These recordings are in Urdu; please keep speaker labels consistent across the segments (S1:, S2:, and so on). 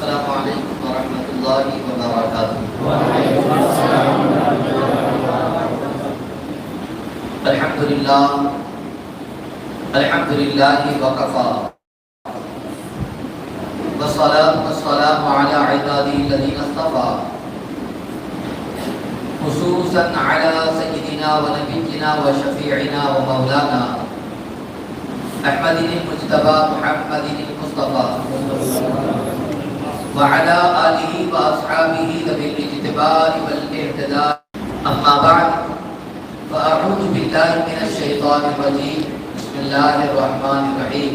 S1: السلام علیکم ورحمۃ اللہ وبرکاتہ۔ الحمد للہ وکفی والصلاة والسلام علی عباده الذین اصطفى خصوصا علی سیدنا ونبینا وشفیعنا ومولانا احمد المجتبى محمد المصطفى وعلى آلہ واصحابہ ذوی الاجتباء والاهتداء، اما بعد فاعوذ باللہ من الشیطان الرجیم، بسم اللہ الرحمن الرحیم۔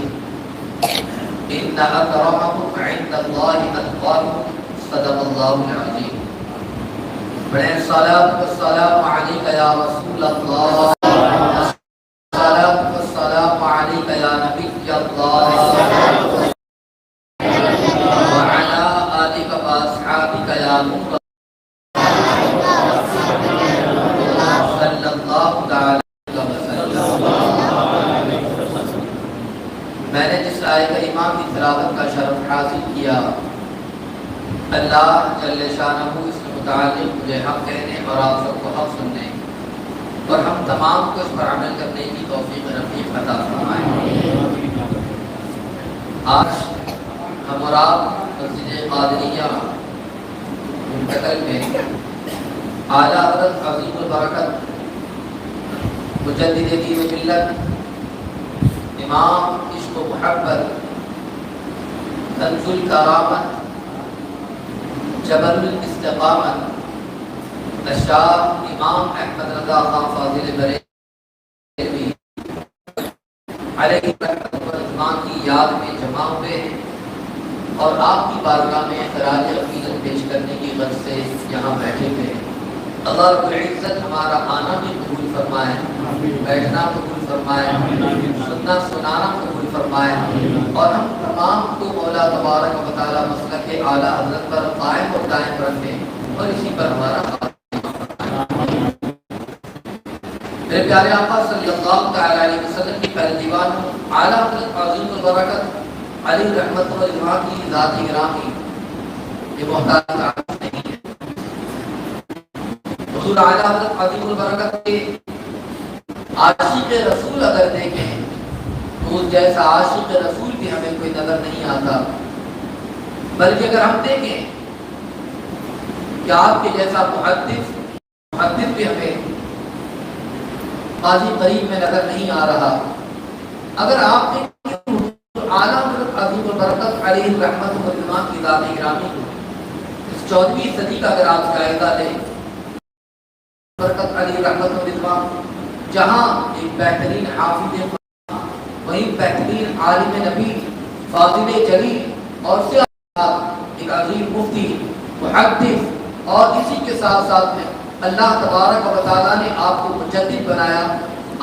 S1: ان اکرمکم عند اللہ اتقاکم، صدق اللہ العظیم۔ بڑے الصلاۃ والسلام علیک یا رسول اللہ، الصلاۃ والسلام علیک یا نبی اللہ، وعلی آلک واصحابک یا نور صلی اللہ تعالی وسلم۔ میں نے جس آیت کریمہ کی تلاوت کا شرف حاصل کیا، اللہ جل شانہ اس کے متعلق مجھے حق کہنے اور آپ سب کو حق سننے اور ہم تمام کو اس پر عمل کرنے کی توفیق رفیق عطا فرمائے۔ آج ہم اور آپ مسجد قادریہ منتقل میں اعلیٰ حضرت عظیم البرکت مجدد دین و ملت امام عشق و محبت کنز الکرامت جبل الاستقامت اشراف امام احمد رضا خان فاضل بریلوی علیہ رحمۃ اللہ کی یاد میں جمع ہوئے ہیں اور آپ کی بارگاہ میں خراج عقیدت پیش کرنے کی غرض سے یہاں بیٹھے ہوئے ہیں۔ اللہ رب العزت ہمارا آنا بھی قبول فرمائے، بیٹھنا قبول فرمائے، سننا سنانا قبول فرمائے، اور ہم تمام کو مولا تبارک و تعالی مسلک اعلیٰ حضرت پر قائم اور دائم رکھیں اور اسی پر ہمارا میرے پیارے آقا صلی اللہ تعالی علیہ وسلم کی پہلے دیوان اعلیٰ حضرت عظیم البرکت علی رحمت اللہ کی ذات گرامی یہ محتاج تعارف نہیں ہے۔ حضور اعلیٰ حضرت عظیم البرکت کے عاشق رسول اگر دیکھیں تو جیسا عاشق رسول بھی ہمیں کوئی نظر نہیں آتا، بلکہ اگر ہم دیکھیں کہ آپ کے جیسا محدث بھی ہمیں قاضی قریب میں نظر نہیں آ رہا۔ اگر آپ دیکھیں اعلیٰ حضرت عظیم البرکت علیہ رحمت اللہ کی ذات گرامی کو اس 14ویں صدی کا اگر آپ جائزہ لیں، برکت علی رحمت اللہ جہاں ایک بہترین حافظ وہیں بہترین عالم نبی فاضل جلیل اور سے ایک عظیم مفتی محدث، اور اسی کے ساتھ ساتھ میں اللہ تبارک و تعالیٰ نے آپ کو مجدد بنایا۔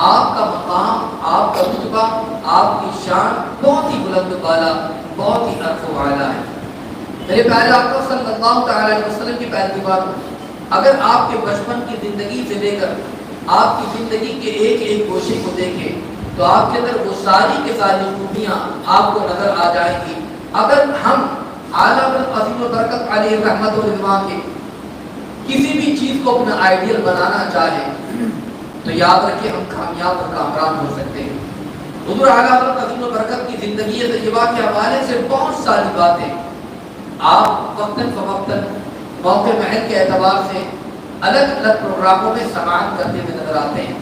S1: آپ کا مقام، آپ کا رتبہ، آپ کی شان بہت ہی بلند و بالا، بہت ہی عرف و اعلیٰ ہے۔ میرے پیارے آقا صلی اللہ تعالی علیہ وسلم کی پہلی بات، اگر آپ کے بچپن کی زندگی سے لے کر آپ کی زندگی کے ایک ایک گوشے کو دیکھیں تو آپ کے اندر وہ ساری کے ساری خوبیاں آپ کو نظر آ جائیں گی۔ اگر ہم اعلیٰ عظیم البرکت علیہ رحمت اللہ کے کسی بھی چیز کو اپنا آئیڈیل بنانا چاہیں تو یاد رکھیں ہم کامیاب اور کامران ہو سکتے ہیں۔ حضور اعلیٰ حضرت عظیم البرکت کی زندگی طیبہ کے حوالے سے بہت ساری باتیں آپ وقتاً فوقتاً موقع محل کے اعتبار سے الگ الگ پروگراموں میں سماعت کرتے ہوئے نظر آتے ہیں،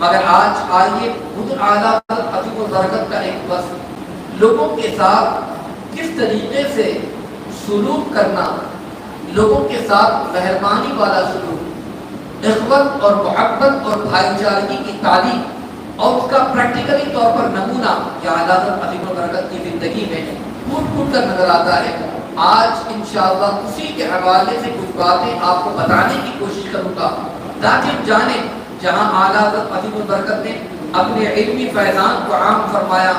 S1: مگر آج آئیے حضور اعلیٰ حضرت عظیم البرکت کا ایک وصف لوگوں کے ساتھ کس طریقے سے سلوک کرنا، لوگوں کے ساتھ مہربانی والا سلوک، اخوت اور محبت اور بھائی چارگی کی تعلیم اور اس کا پریکٹیکلی طور پر نمونہ کیا اعلیٰ حضرت عظیم البرکت کی زندگی میں پھوٹ پھوٹ کر نظر آتا ہے۔ آج انشاءاللہ اسی کے حوالے سے کچھ باتیں آپ کو بتانے کی کوشش کروں گا تاکہ جانیں جہاں اعلیٰ حضرت عظیم البرکت نے اپنے علمی فیضان کو عام فرمایا،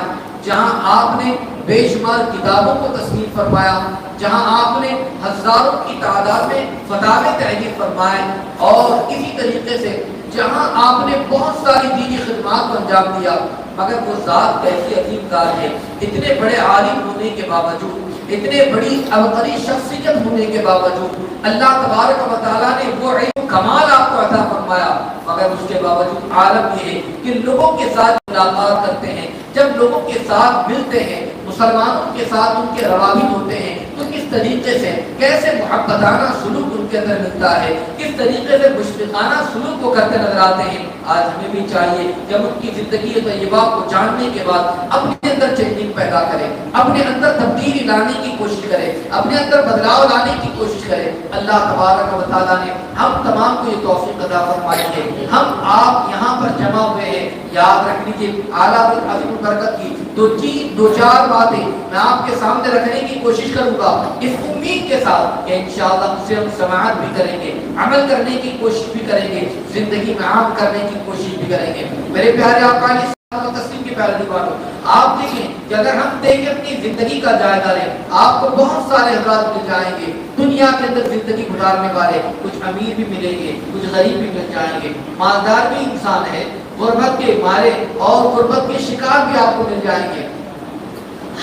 S1: جہاں آپ نے بے شمار کتابوں کو تصنیف فرمایا، جہاں آپ نے ہزاروں کی تعداد میں فتاوے تحریر فرمائے، اور اسی طریقے سے جہاں آپ نے بہت ساری دینی خدمات کو انجام دیا، مگر وہ ذات کیسی عظیم ذات ہے، اتنے بڑے عالم ہونے کے باوجود اتنے بڑی عبقری شخصیت ہونے کے باوجود اللہ تبارک و تعالیٰ نے وہ علم کمال آپ کو عطا فرمایا، مگر اس کے باوجود عالم یہ ہے کہ لوگوں کے ساتھ ملاقات کرتے ہیں، جب لوگوں کے ساتھ ملتے ہیں، مسلمانوں کے ساتھ ان کے روابط ہوتے ہیں، تو کس طریقے سے کیسے محبتانہ سلوک ان کے اندر ملتا ہے، کس طریقے سے مشفقانہ سلوک کو کرتے نظر آتے ہیں۔ آج ہمیں بھی چاہیے جب ان کی زندگی طیبہ کو جاننے کے بعد اپنے اندر چینجنگ پیدا کریں، اپنے اندر تبدیلی لانے کی کوشش کریں، اپنے اندر بدلاؤ لانے کی کوشش کریں۔ اللہ تبارک و تعالیٰ نے ہم تمام کو یہ توفیق عطا فرمائی ہے۔ ہم آپ یہاں پر جمع ہوئے ہیں، یاد رکھ لیجیے اعلیٰ عظیم البرکت کی دو چار باتیں میں آپ کے سامنے رکھنے کی کوشش کروں گا، اس امید کے ساتھ کہ انشاءاللہ اسے ہم سماعت بھی کریں گے، عمل کرنے کی کوشش بھی کریں گے، زندگی میں عام کرنے کی کوشش بھی کریں گے۔ میرے پیارے آقا علیہ الصلوۃ والتسلیم کے پیارے دیوانوں، آپ دیکھیں کہ اگر ہم دیکھیں اپنی زندگی کا جائزہ لیں، آپ کو بہت سارے حضرات مل جائیں گے دنیا کے اندر زندگی گزارنے والے، کچھ امیر بھی ملیں گے، کچھ غریب بھی مل جائیں گے، مالدار بھی انسان ہے، غربت کے مارے اور غربت کے شکار بھی آپ کو مل جائیں گے۔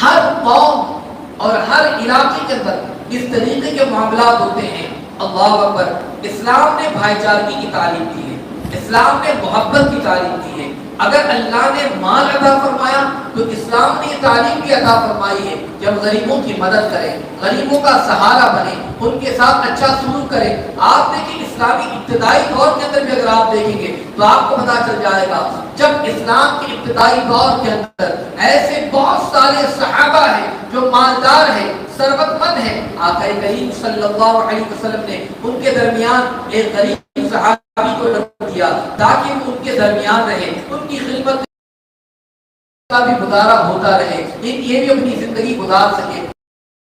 S1: ہر قوم اور ہر علاقے کے اندر اس طریقے کے معاملات ہوتے ہیں۔ اللہ اکبر، اسلام نے بھائی چارگی کی تعلیم دی ہے، اسلام نے محبت کی تعلیم دی ہے۔ اگر اللہ نے مال عطا فرمایا تو اسلام نے یہ تعلیم بھی عطا فرمائی ہے کہ ہم غریبوں کی مدد کریں، غریبوں کا سہارا بنیں، ان کے ساتھ اچھا سلوک کریں۔ آپ دیکھیں اسلامی ابتدائی دور کے اندر بھی اگر آپ دیکھیں گے تو آپ کو پتا چل جائے گا، جب اسلام کے ابتدائی دور کے اندر ایسے بہت سارے صحابہ ہیں جو مالدار ہیں، ثروت مند ہیں، آقا کریم صلی اللہ علیہ وسلم نے ان کے درمیان ایک غریب صحابی کو رکھ دیا تاکہ وہ ان کے درمیان رہے، ان کی خدمت کا بھی گزارا ہوتا رہے، یہ بھی اپنی زندگی گزار سکے۔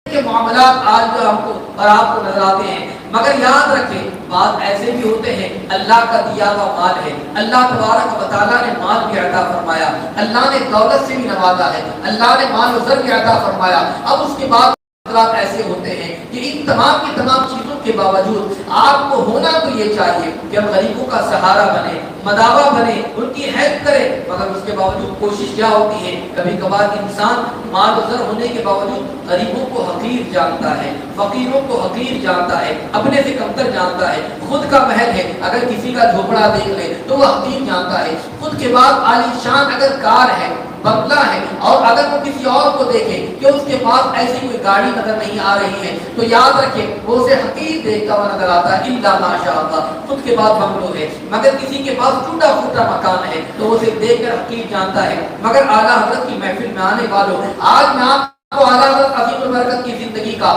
S1: کے معاملات آج جو ہم کو اور آپ کو نظر آتے ہیں، مگر یاد رکھیں بات ایسے بھی ہوتے ہیں، اللہ کا دیا ہوا مال ہے، اللہ تبارک و تعالیٰ نے مال بھی عطا فرمایا، اللہ نے دولت سے بھی نوازا ہے، اللہ نے مال و زر بھی عطا فرمایا۔ اب اس کے بعد حضرات ایسے ہوتے ہیں کہ ان تمام کی تمام چیزوں کے باوجود آپ کو ہونا تو یہ چاہیے کہ ہم غریبوں کا سہارا بنے، مداوا بنے، ان کی ہیلپ کریں، مگر اس کے باوجود کوشش کیا ہوتی ہے، کبھی کبھار انسان مال و زر ہونے کے باوجود غریبوں کو حقیر جانتا ہے، فقیروں کو حقیر جانتا ہے، اپنے سے کمتر جانتا ہے، خود کا محل ہے اگر کسی کا جھوپڑا دیکھ لے تو وہ حقیر جانتا ہے، خود کے بعد عالی شان اگر کار ہے، بنگلہ ہے، اور اگر وہ کسی اور کو دیکھے کہ اس کے پاس ایسی کوئی گاڑی نظر نہیں آ رہی ہے تو یاد رکھے وہ اسے حقیر دیکھتا ہوا نظر آتا ہے، الا ماشاء اللہ، خود کے بعد بنگلو ہے، مگر کسی کے پاس ٹوٹا پھوٹا مکان ہے تو وہ اسے دیکھ کر حقیر جانتا ہے۔ مگر اعلیٰ حضرت کی محفل میں آنے والوں، آج میں آپ کو اعلیٰ حضرت عظیم البرکت کی زندگی کا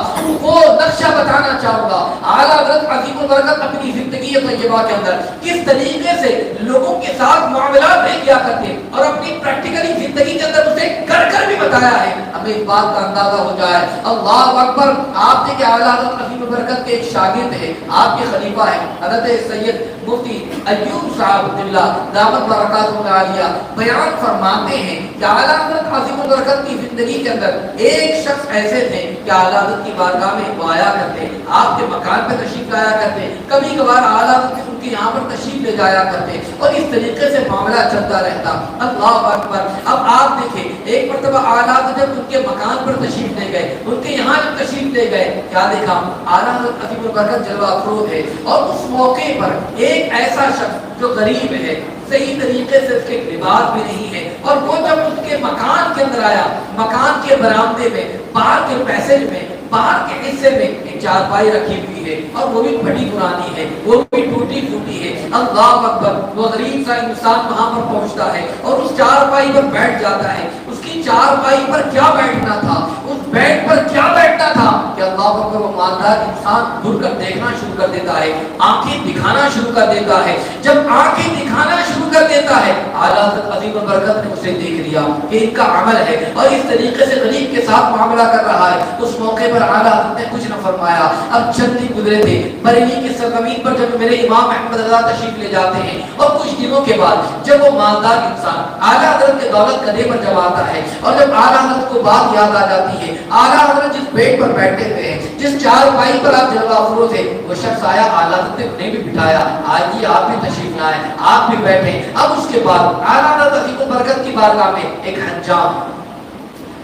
S1: وہ نقشہ بتانا چاہوں گا۔ اعلیٰ حضرت عظیم البرکت اپنی زندگی طیبہ کے اندر کس طریقے سے لوگوں کے ساتھ معاملات نہیں کیا کرتے اور اپنی پریکٹیکلی زندگی کے اندر اسے کر کر بھی بتایا ہے، ہمیں اس بات کا اندازہ ہو جائے۔ اللہ اکبر، آپ دیکھیں اعلیٰ حضرت عظیم البرکت کے ایک شاگرد ہے، آپ کے خلیفہ ہیں حضرت سید مفتی ایوب صاحب عبداللہ دامت برکاتہ العالیہ، بیان فرماتے ہیں کہ اعلیٰ حضرت عظیم البرکت کی زندگی کے اندر ایک شخص ایسے تھے کہ اعلیٰ حضرت کی بارگاہ میں وہ آیا کرتے، آپ کے مکان پہ تشریف لایا کرتے، کبھی کبھار اعلیٰ حضرت ان کے یہاں پر تشریف لے جایا کرتے اور اس طریقے سے معاملہ چلتا رہتا۔ اللہ اکبر، اب آپ دیکھیں ایک مرتبہ اعلیٰ حضرت جب ان کے مکان پر تشریف لے گئے، ان کے یہاں جب تشریف لے گئے، کیا دیکھا، اعلیٰ حضرت عظیم البرکت جلوہ افروز ہے، اور اس موقع پر ایک ایسا شخص جو غریب ہے، صحیح طریقے سے اس کے لباس بھی نہیں ہے، اور وہ جب اس کے مکان کے اندر آیا، مکان کے برآمدے میں، باہر کے پیسیج میں، باہر کے حصے میں ایک چارپائی رکھی ہوئی ہے اور وہ بھی بڑی پرانی ہے، وہ بھی ٹوٹی پھوٹی ہے۔ اللہ اکبر، وہ غریب سا انسان وہاں پر پہنچتا ہے اور اس چارپائی پر بیٹھ جاتا ہے۔ اس کی چارپائی پر کیا بیٹھنا تھا، اس بیڈ پر کیا بیٹھنا تھا کہ اللہ اکبر، وہ مالدار انسان گھر کر دیکھنا شروع کر دیتا ہے، آنکھیں دکھانا شروع کر دیتا ہے۔ جب آنکھیں دکھانا شروع کر دیتا ہے، اعلیٰ حضرت عظیم البرکت نے اسے دیکھ لیا کہ ان کا عمل ہے اور اس طریقے سے غریب کے ساتھ معاملہ کر رہا ہے۔ اس موقع پر اعلیٰ حضرت نے کچھ نہ فرمایا۔ اب چند دن گزرے تھے، بریلی کی سرزمین پر جب میرے امام احمد رضا تشریف لے جاتے ہیں، اور کچھ دنوں کے بعد جب وہ مالدار انسان اعلیٰ حضرت کے دولت قدے پر جب آتا ہے اور جب اعلیٰ حضرت کو بات یاد آ جاتی ہے، اعلیٰ حضرت جس بیڈ پر بیٹھے ہوئے ہیں، جس چارپائی پر آپ جلوہ افروز ہے، وہ شخص آیا، اعلیٰ حضرت نے انہیں بھی بٹھایا، آج یہ آپ بھی تشریف لائیں، آپ بھی بیٹھیں۔ اب اس کے بعد اعلیٰ حضرت عظیم البرکت کی بارگاہ میں ایک حجام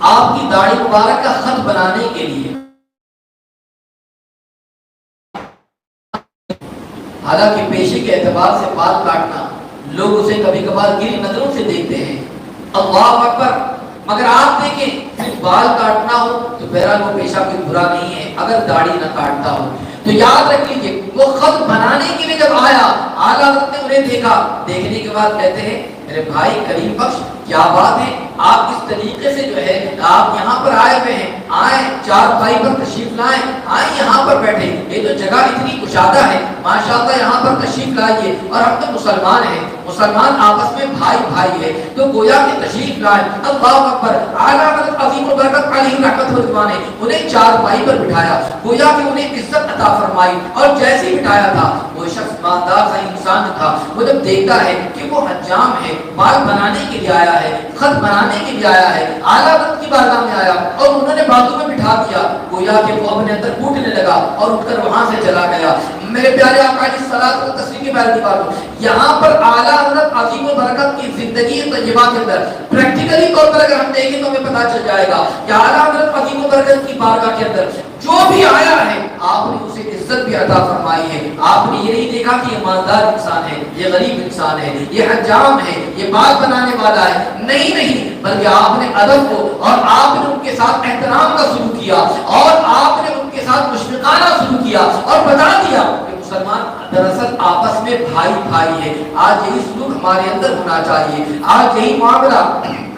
S1: آپ کی داڑھی مبارک کا خط بنانے کے لیے، حالانکہ پیشے کے اعتبار سے بال کاٹنا لوگ اسے کبھی کبھار گری نظروں سے دیکھتے ہیں، اللہ اکبر، مگر آپ دیکھیں صرف بال کاٹنا ہو تو بہرحال وہ پیشہ کوئی برا نہیں ہے اگر داڑھی نہ کاٹتا ہو۔ تو یاد رکھ لیجیے وہ خط بنانے کے لیے جب آیا، اعلیٰ حضرت نے انہیں دیکھا، دیکھنے کے بعد کہتے ہیں میرے بھائی کریم بخش کیا بات ہے، آپ اس طریقے سے جو ہے آپ یہاں پر آئے ہوئے ہیں، آئیں چار پائی پر تشریف لائیں، آئیں یہاں پر بیٹھے، یہ تو جگہ اتنی کشادہ ہے، ماشاءاللہ یہاں پر تشریف لائیے، اور ہم تو مسلمان ہیں، مسلمان آپس میں بھائی بھائی ہے، تو گویا کہ تشریف لائیں۔ اللہ اکبر، اعلیٰ حضرت عظیم البرکت علیہ رحمت اللہ نے انہیں چار پائی پر بٹھایا، گویا کہ انہیں عزت عطا فرمائی، اور جیسے ہی بٹھایا تھا وہ شخص مالدار سا انسان تھا، وہ جب دیکھتا ہے کہ وہ حجام ہے، بال بنانے کے لیے آیا ہے، خط بنانے کے لیے آیا ہے، اعلیٰ حضرت کی بارگاہ میں آیا اور انہوں نے بازو میں بٹھا دیا، گویا کہ وہ اپنے اندر کوٹنے لگا اور اٹھ کر وہاں سے چلا گیا۔ میرے پیارے آقا علیہ الصلوۃ والتسلیم کے بارے میں یہاں پر اعلیٰ حضرت عظیم البرکت کی زندگی طیبہ کے اندر پریکٹیکلی طور پر اگر ہم دیکھیں تو ہمیں پتہ چل جائے گا کہ اعلیٰ حضرت عظیم البرکت کی بارگاہ کے اندر جو بھی آیا ہے آپ نے اسے عزت بھی عطا فرمائی ہے۔ آپ نے یہ نہیں دیکھا کہ یہ مالدار انسان ہے، یہ غریب انسان ہے، یہ حجام ہے، یہ بال بنانے والا ہے، نہیں، بلکہ آپ نے ادب کو اور آپ نے ان کے ساتھ احترام کا سلوک کیا اور آپ نے ان کے ساتھ مشفقانہ سلوک کیا اور بتا دیا کہ مسلمان دراصل آپس میں بھائی بھائی ہے۔ آج یہی سلوک ہمارے اندر ہونا چاہیے، آج یہی معاملہ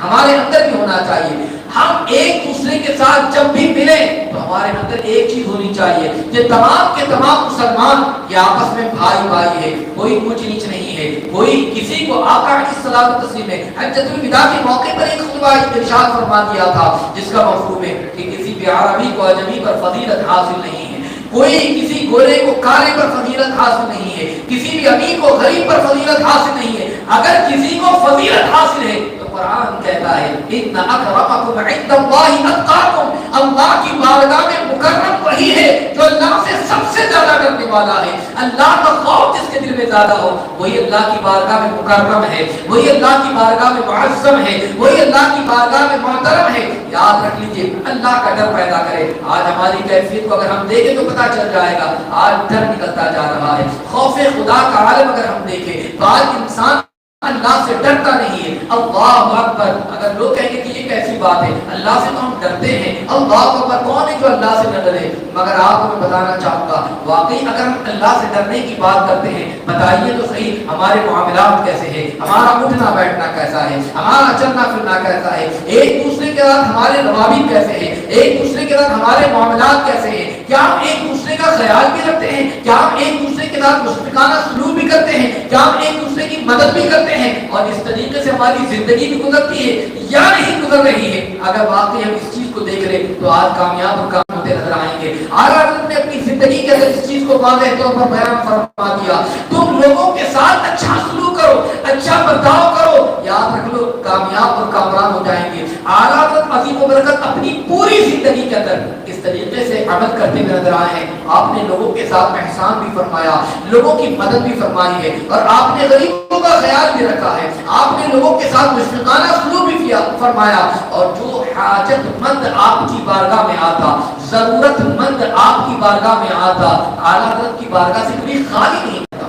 S1: ہمارے اندر بھی ہونا چاہیے۔ ہم ایک دوسرے کے ساتھ جب بھی ملیں تو ہمارے اندر ایک چیز ہونی چاہیے کہ تمام کے تمام مسلمان یہ آپس میں بھائی بھائی ہے، کوئی اونچ نیچ نہیں ہے، کوئی کسی کو آقا علیہ الصلوۃ والتسلیم نے حجۃ الوداع کے موقع پر ایک خطبہ ارشاد فرما دیا تھا جس کا مفہوم ہے کہ کسی بھی عربی کو اجمی پر فضیلت حاصل نہیں ہے، کوئی کسی گورے کو کالے پر فضیلت حاصل نہیں ہے، کسی بھی امیر کو غریب پر فضیلت حاصل نہیں ہے۔ اگر کسی کو فضیلت حاصل ہے تو قرآن کہتا ہے ان اکرمکم عند اللہ اتقاکم، اللہ کی بارگاہ میں مکرم وہی ہے جو اللہ سے سب سے زیادہ ڈرنے والا ہے۔ اللہ کا خوف جس کے دل میں زیادہ ہو وہی اللہ کی بارگاہ میں مکرم ہے، وہی اللہ کی بارگاہ میں معظم ہے، وہی اللہ کی بارگاہ میں محترم ہے۔ یاد رکھ لیجئے اللہ کا ڈر پیدا کرے۔ آج ہماری کیفیت کو اگر ہم دیکھیں تو پتہ چل جائے گا آج ڈر نکلتا جا رہا ہے، خوف خدا کا عالم اگر ہم دیکھیں تو آج انسان اللہ سے ڈرتا نہیں ہے۔ اللہ اکبر، اگر لوگ کہیں گے کہ یہ کیسی بات ہے، اللہ سے تو ہم ڈرتے ہیں، اللہ اکبر، کون ہے جو اللہ سے نہ ڈرے؟ مگر آپ کو میں بتانا چاہوں گا واقعی اگر ہم اللہ سے ڈرنے کی بات کرتے ہیں بتائیے تو صحیح ہمارے معاملات کیسے ہیں، ہمارا اٹھنا بیٹھنا کیسا ہے، ہمارا چلنا پھرنا کیسا ہے، ایک دوسرے کے ساتھ ہمارے روابط کیسے ہیں، ایک دوسرے کے ساتھ ہمارے معاملات کیسے ہیں، کیا ہم ایک دوسرے کا خیال بھی رکھتے ہیں، کیا ہم ایک دوسرے کے ساتھ مشفقانہ سلوک بھی کرتے ہیں، کیا ہم ایک دوسرے کی مدد بھی کرتے ہیں، اور اس طریقے سے ہماری زندگی بھی گزرتی ہے یا نہیں گزر رہی ہے؟ اگر واقعی ہم اس چیز کو دیکھ لیں تو آج کامیاب اور کام ہوتے نظر آئیں گے۔ اعلیٰ حضرت نے اپنی زندگی کے اندر اس چیز کو واضح طور پر بیان فرما دیا، تم لوگوں کے ساتھ اچھا سلوک کرو، اچھا برتاؤ کرو، یاد رکھ لو کامیاب اور کامران ہو جائیں گے۔ اعلیٰ حضرت عظیم البرکت اپنی پوری زندگی کے اندر اس طریقے سے عمل کرتے ہوئے نظر آئے ہیں۔ آپ نے لوگوں کے ساتھ احسان بھی فرمایا، لوگوں کی مدد بھی فرمائی ہے، اور آپ نے غریبوں کا خیال بھی رکھا ہے، آپ نے لوگوں کے ساتھ مشفقانہ سلوک بھی فرمایا، اور جو حاجت مند آپ کی بارگاہ میں آتا، ضرورت مند آپ کی بارگاہ میں آتا، اعلیٰ حضرت کی بارگاہ سے کبھی خالی نہیں ہوتا،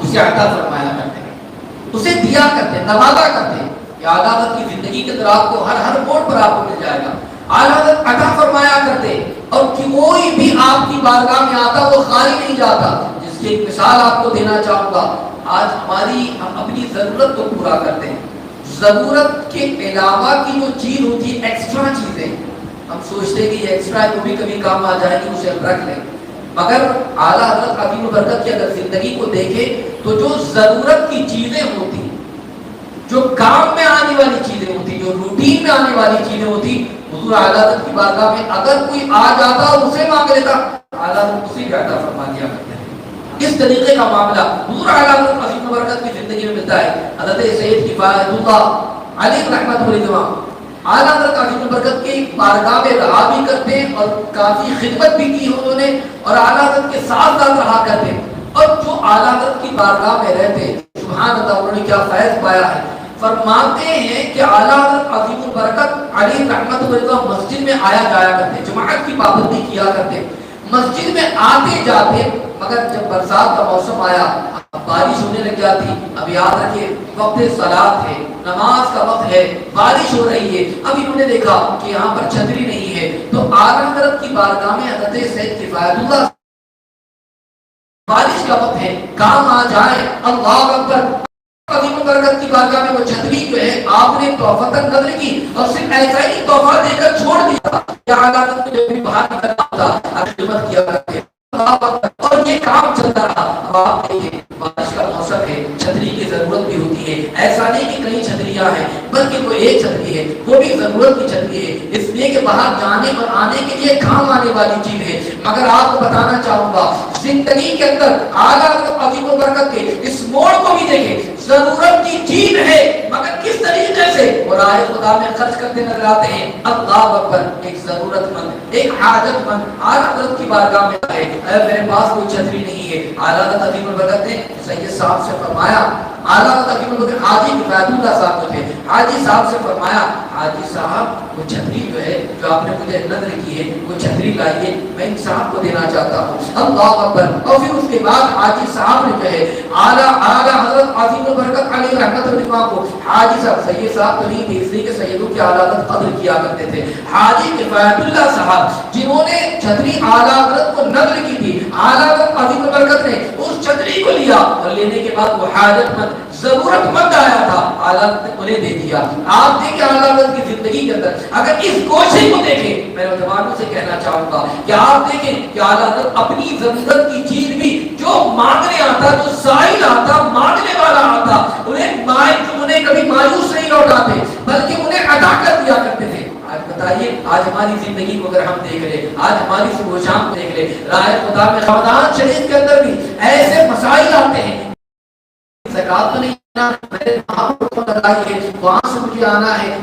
S1: اسے عطا فرمایا کرتے ہیں، اسے دیا کرتے ہیں، نوازا کرتے ہیں کہ اعلیٰ حضرت کی زندگی کے اندر آپ کو ہر موڑ پر آپ کو مل جائے گا، اعلیٰ حضرت عطا فرمایا کرتے، اور کوئی بھی آپ کی بارگاہ میں آتا وہ خالی نہیں جاتا۔ جس کی ایک مثال آپ کو دینا چاہوں گا، آج ہم اپنی ضرورت کو پورا کرتے ہیں، ضرورت کے علاوہ کی جو چیز ہوتی ہے ایکسٹرا چیزیں، ہم سوچتے ہیں کہ یہ ایکسٹرا ہے کبھی کبھی کام آ جائے گی اسے ہم رکھ لیں، مگر اعلیٰ حضرت عظیم البرکت کی اگر زندگی کو دیکھیں تو جو ضرورت کی چیزیں ہوتی، جو کام میں آنے والی چیزیں ہوتی، جو روٹین میں آنے والی چیزیں ہوتی، حضور اعلیٰ حضرت کی بارگاہ میں اگر کوئی آ جاتا اسے مانگ لیتا، اعلیٰ حضرت اسی کا عطا فرما دیا کرتے ہیں۔ اس طریقے کا معاملہ حضور اعلیٰ حضرت عظیم البرکت کی زندگی میں ملتا ہے۔ حضرت سید کفایت اللہ علیہ رحمۃ اللہ اعلیٰ حضرت عظیم البرکت کی بارگاہ میں رہا بھی کرتے ہیں اور کافی خدمت بھی کی انہوں نے، اور اعلیٰ حضرت کے ساتھ ساتھ رہا کرتے ہیں، اور جو اعلیٰ حضرت کی بارگاہ میں رہتے سبحان اللہ انہوں نے کیا فیض پایا ہے۔ فرماتے ہیں کہ اعلیٰ حضرت عظیم البرکت علی رحمت اللہ مسجد میں آیا جایا کرتے، جماعت کی پابندی کیا کرتے، مسجد میں آتے جاتے، مگر جب برسات کا موسم آیا، بارش ہونے لگ جاتی، اب یاد رکھیے وقت صلاۃ ہے، نماز کا وقت ہے، بارش ہو رہی ہے، اب انہوں نے دیکھا کہ یہاں پر چھتری نہیں ہے، تو اعلیٰ حضرت کی بارگاہ میں حضرت سید کفایت اللہ، بارش کا وقت ہے، کام آ جائے، اللہ اکبر، عظیم برکت کی بارگاہ میں وہ چھتری جو ہے آپ نے تحفتاً نذر کی اور صرف ایسا ہی تحفہ دے کر چھوڑ دیا کہ اعلیٰ حضرت کو جب بھی باہر نکلنا ہوتا خدمت کیا کرتے، اور یہ کام چلتا رہا۔ اب آپ دیکھیں بارش کا موسم ہے، چھتری کی ضرورت بھی ہوتی ہے، ایسا نہیں کہ کئی چھتریاں ہیں، بلکہ وہ ایک چھتری ہے، وہ بھی ضرورت کی چھتری ہے، اس لیے کہ باہر جانے اور آنے کے لیے کام آنے والی چیز ہے۔ مگر آپ کو بتانا چاہوں گا زندگی کے اندر اعلیٰ حضرت عظیم البرکت کے اس موڑ کو بھی دیکھیں، ضرورت کی چیز ہے مگر کس طریقے سے وہ راہ خدا میں خرچ کرتے نظر آتے ہیں۔ اللہ اکبر، ایک ضرورت مند، ایک حاجت مند اعلیٰ حضرت کی بارگاہ میں آئے، میرے پاس کوئی چھتری نہیں ہے، اعلیٰ حضرت عظیم البرکت نے سید صاحب سے فرمایا، اعلیٰ حضرت عظیم البرکت حاجی کفایت اللہ صاحب جو تھے، حاجی صاحب سے فرمایا، حاجی صاحب وہ چھتری جو ہے جو آپ نے مجھے نذر کی ہے وہ چھتری لائیے، میں ان صاحب کو دینا چاہتا ہوں۔ اللہ اکبر، اور پھر اس کے بعد حاجی صاحب نے جو ہے اعلیٰ حضرت عظیم البرکت علی رحمت اللہ کو، حاجی صاحب سید صاحب تو نہیں تھے اس لیے کہ سیدوں کی اعلیٰ حضرت قدر کیا کرتے تھے، حاجی کفایت اللہ صاحب جنہوں نے چھتری اعلیٰ حضرت کو نذر کی تھی، اعلیٰ حضرت عظیم البرکت نے اس چھتری کو لیا اور لینے کے بعد وہ حاجت مند ضرورت مند آیا تھا، اعلیٰ حضرت نے انہیں دے دیا۔ آپ دیکھیں اعلیٰ حضرت کی زندگی کے اندر اگر اس گوشے کو دیکھیں، میں نوجوانوں سے کہنا چاہوں گا کہ آپ دیکھیں کہ اعلیٰ حضرت اپنی ضرورت کی چیز بھی جو مانگنے آتا، جو سائل آتا، مانگنے والا آتا، انہیں کبھی مایوس نہیں لوٹاتے بلکہ انہیں عطا کر دیا کرتے تھے۔ آج بتائیے، آج ہماری زندگی کو اگر ہم دیکھ لیں، آج ہماری صبح شام کو دیکھ لیں، راہ خدا میں رمضان شریف کے اندر بھی ایسے مسائل آتے ہیں، زکات تو نہیں میرے باپ کو لگائیے، وہاں سے مجھے آنا ہے،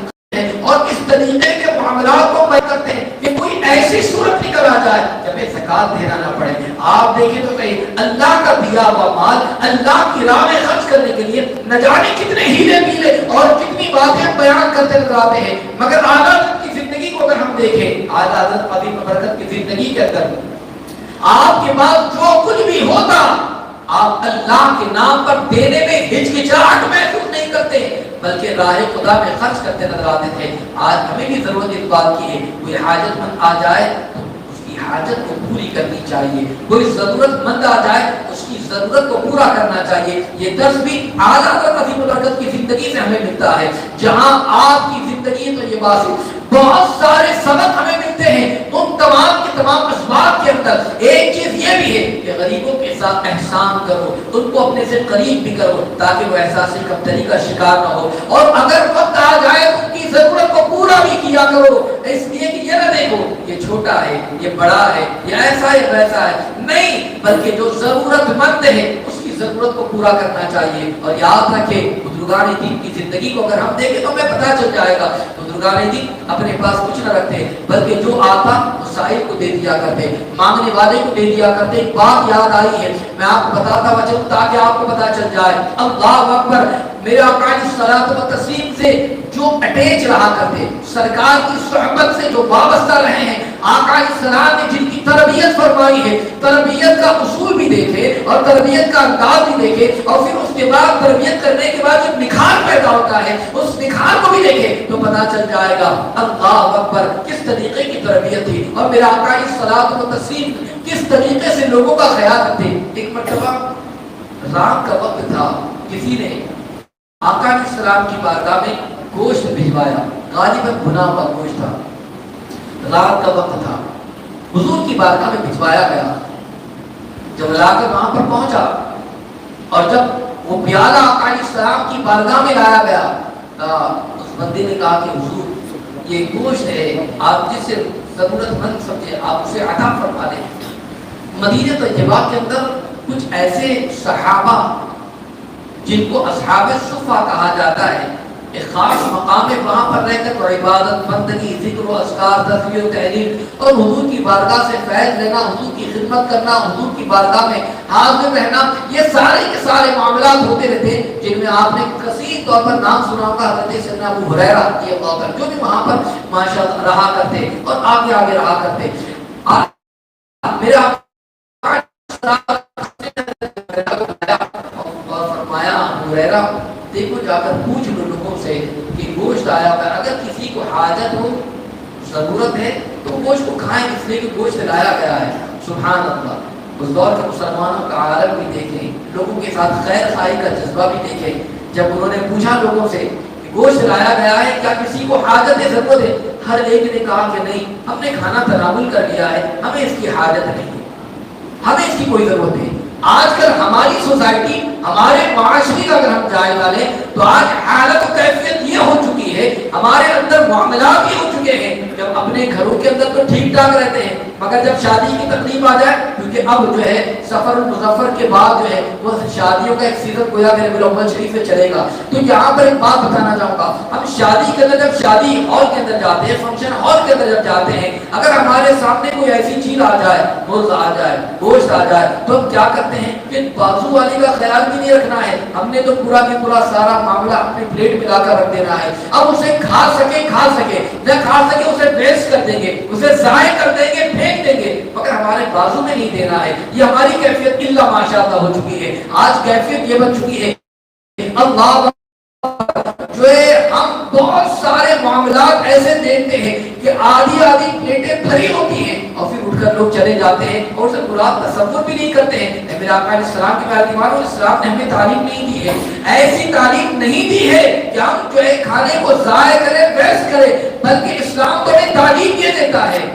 S1: اور اس طریقے کے معاملات کو کرتے ہیں کہ کوئی ایسی صورت نکل آ جائے جب زکات دینا نہ پڑے۔ آپ دیکھیں تو کہیں اللہ کا دیا ہوا مال اللہ کی راہ میں خرچ کرنے کے لیے نہ جانے کتنے ہیلے میلے اور کتنی باتیں بیان کرتے نظر آتے ہیں، مگر اعلیٰ حضرت کی زندگی کو اگر ہم دیکھیں، اعلیٰ حضرت عظیم برکت کی زندگی کے اندر آپ کے پاس جو کچھ بھی ہوتا آپ اللہ کے نام پر دینے میں ہچکچاہٹ محسوس نہیں کرتے بلکہ راہ خدا میں خرچ کرتے نظر آتے تھے۔ آج ہمیں بھی ضرورت اس بات کی ہے، کوئی حاجت مند آ جائے تو اس کی حاجت کو پوری کرنی چاہیے، کوئی ضرورت مند آ جائے اس کی ضرورت کو پورا کرنا چاہیے۔ یہ درس بھی اعلیٰ حضرت عظیم البرکت کی زندگی سے ہمیں ملتا ہے۔ جہاں آپ کی زندگی تو یہ بات بہت سارے سبق ہمیں ملتے ہیں، ان تمام کے تمام اسباب کے اندر ایک چیز یہ بھی ہے کہ غریبوں کے ساتھ احسان کرو، ان کو اپنے سے قریب بھی کرو تاکہ وہ احساس کمتری کا شکار نہ ہو، اور اگر وقت آ جائے ان کی ضرورت کو پورا بھی کیا کرو، اس لیے کہ یہ نہ دیکھو یہ چھوٹا ہے، یہ بڑا ہے، یہ ایسا ہے ویسا ہے، نہیں، بلکہ جو ضرورت مند ہے اس کی ضرورت کو پورا کرنا چاہیے۔ اور یاد رکھیں بزرگان دین کی زندگی کو اگر ہم دیکھیں تو ہمیں پتہ چل جائے گا بزرگان دین اپنے پاس کچھ نہ رکھتے بلکہ جو آتا وہ سائل کو دے دیا کرتے، مانگنے والے کو دے دیا کرتے۔ ایک بات یاد آئی ہے، میں آپ کو بتاتا ہوا چلوں تاکہ آپ کو پتہ چل جائے۔ اللہ اکبر، میرے آقا علیہ الصلوۃ والتسلیم سے جو اٹیچ رہا کرتے، سرکار کی صحبت سے جو وابستہ رہے ہیں، آقا علیہ السلام نے جن کی تربیت فرمائی ہے، تربیت کا اصول بھی دیکھے اور تربیت کا انداز بھی دیکھے، اور پھر اس کے بعد تربیت کرنے کے بعد جو نکھار پیدا ہوتا ہے اس نکھار کو بھی دیکھے تو پتہ چل جائے گا اللہ اکبر کس طریقے کی تربیت تھی، اور میرا آقا علیہ الصلوۃ والتسلیم کس طریقے سے لوگوں کا خیال رکھتے۔ ایک مرتبہ رات کا وقت تھا، کسی نے آقا علیہ السلام کی بارگاہ میں گوشت بھجوایا، غالباً بھنا ہوا گوشت تھا، رات کا وقت تھا، حضور کی بارگاہ میں بھجوایا گیا۔ جب لا کر وہاں پر پہنچا اور جب وہ پیالہ آقا علیہ السلام کی بارگاہ میں لایا گیا، اس بندے نے کہا کہ حضور یہ گوشت ہے، آپ جس سے ضرورت مند سمجھے آپ اسے عطا فرما دیں۔ مدینہ طیبہ کے اندر کچھ ایسے صحابہ جن کو اصحاب صفہ کہا جاتا ہے، ایک خاص مقام ہے، وہاں پر رہ کر تو عبادت، بندگی، ذکر و اذکار، تسبیح و تحلیل اور حضور کی بارگاہ سے فیض لینا، حضور کی خدمت کرنا، حضور کی بارگاہ میں حاضر رہنا، یہ سارے کے سارے معاملات ہوتے رہتے ہیں جن میں آپ نے کثیر طور پر نام سنا ہوگا حضرت سیدنا ابو ہریرہ رضی اللہ عنہ، جو بھی وہاں پر ماشاءاللہ رہا کرتے اور آگے آگے رہا کرتے۔ میرا فرمایا ابو ہریرہ دیکھو جا کر پوچھ لو لوگوں سے کہ گوشت آیا ہے، اگر کسی کو حاجت ہو، ضرورت ہے تو گوشت کو کھائیں، اس لیے کہ گوشت لایا گیا ہے۔ سبحان اللہ، اس دور کے مسلمانوں کا عالم بھی دیکھیں، لوگوں کے ساتھ خیر خواہی کا جذبہ بھی دیکھیں۔ جب انہوں نے پوچھا لوگوں سے کہ گوشت لایا گیا ہے، کیا کسی کو حاجت ہے، ضرورت ہے، ہر ایک نے کہا کہ نہیں، ہم نے کھانا تناول کر لیا ہے، ہمیں اس کی حاجت نہیں، ہمیں اس کی کوئی ضرورت نہیں۔ آج کل ہماری سوسائٹی، ہمارے معاشرے کا اگر ہم جائزہ لیں تو آج حالت و کیفیت یہ ہو چکی ہے، ہمارے اندر معاملات یہ ہو چکے ہیں، جب اپنے گھروں کے اندر تو ٹھیک ٹھاک رہتے ہیں، مگر جب شادی کی تقریب آ جائے، کیونکہ اب جو ہے سفر المظفر کے بعد جو ہے وہ شادیوں کا ایک سیزن گویا کہ ربیع الاول شریف میں چلے گا، تو یہاں پر ایک بات بتانا چاہوں گا، ہم شادی کے اندر جب شادی ہال کے اندر جاتے ہیں، فنکشن ہال کے اندر جب جاتے ہیں، اگر ہمارے سامنے کوئی ایسی چیز آ جائے، موز آ جائے، گوشت آ جائے، تو ہم کیا کرتے ہیں کہ بازو والے کا خیال بھی نہیں رکھنا ہے، ہم نے تو پورا کی پورا سارا معاملہ اپنی پلیٹ میں لا کر رکھ دینا ہے۔ اب اسے کھا سکے نہ کھا سکے اسے ویسٹ کر دیں گے، اسے ضائع کر دیں گے، پھینک دیں گے، مگر ہمارے بازو میں نہیں دینا ہے۔ یہ ہماری کیفیت الا ماشاءاللہ ہو چکی ہے۔ آج کیفیت یہ بن چکی ہے اللہ جو ہے، ہم بہت سارے معاملات ایسے دیکھتے ہیں کہ آدھی آدھی پلیٹیں بھری ہوتی ہیں اور پھر اٹھ کر لوگ چلے جاتے ہیں اور اسے برا تصور بھی نہیں کرتے ہیں۔ میرے آقا علیہ السلام کی بات مانو، اسلام نے ہمیں تعلیم نہیں دی ہے، ایسی تعلیم نہیں دی ہے کہ ہم جو ہے کھانے کو ضائع کریں، ویسٹ کریں، بلکہ اسلام تو ہمیں تعلیم یہ دیتا ہے۔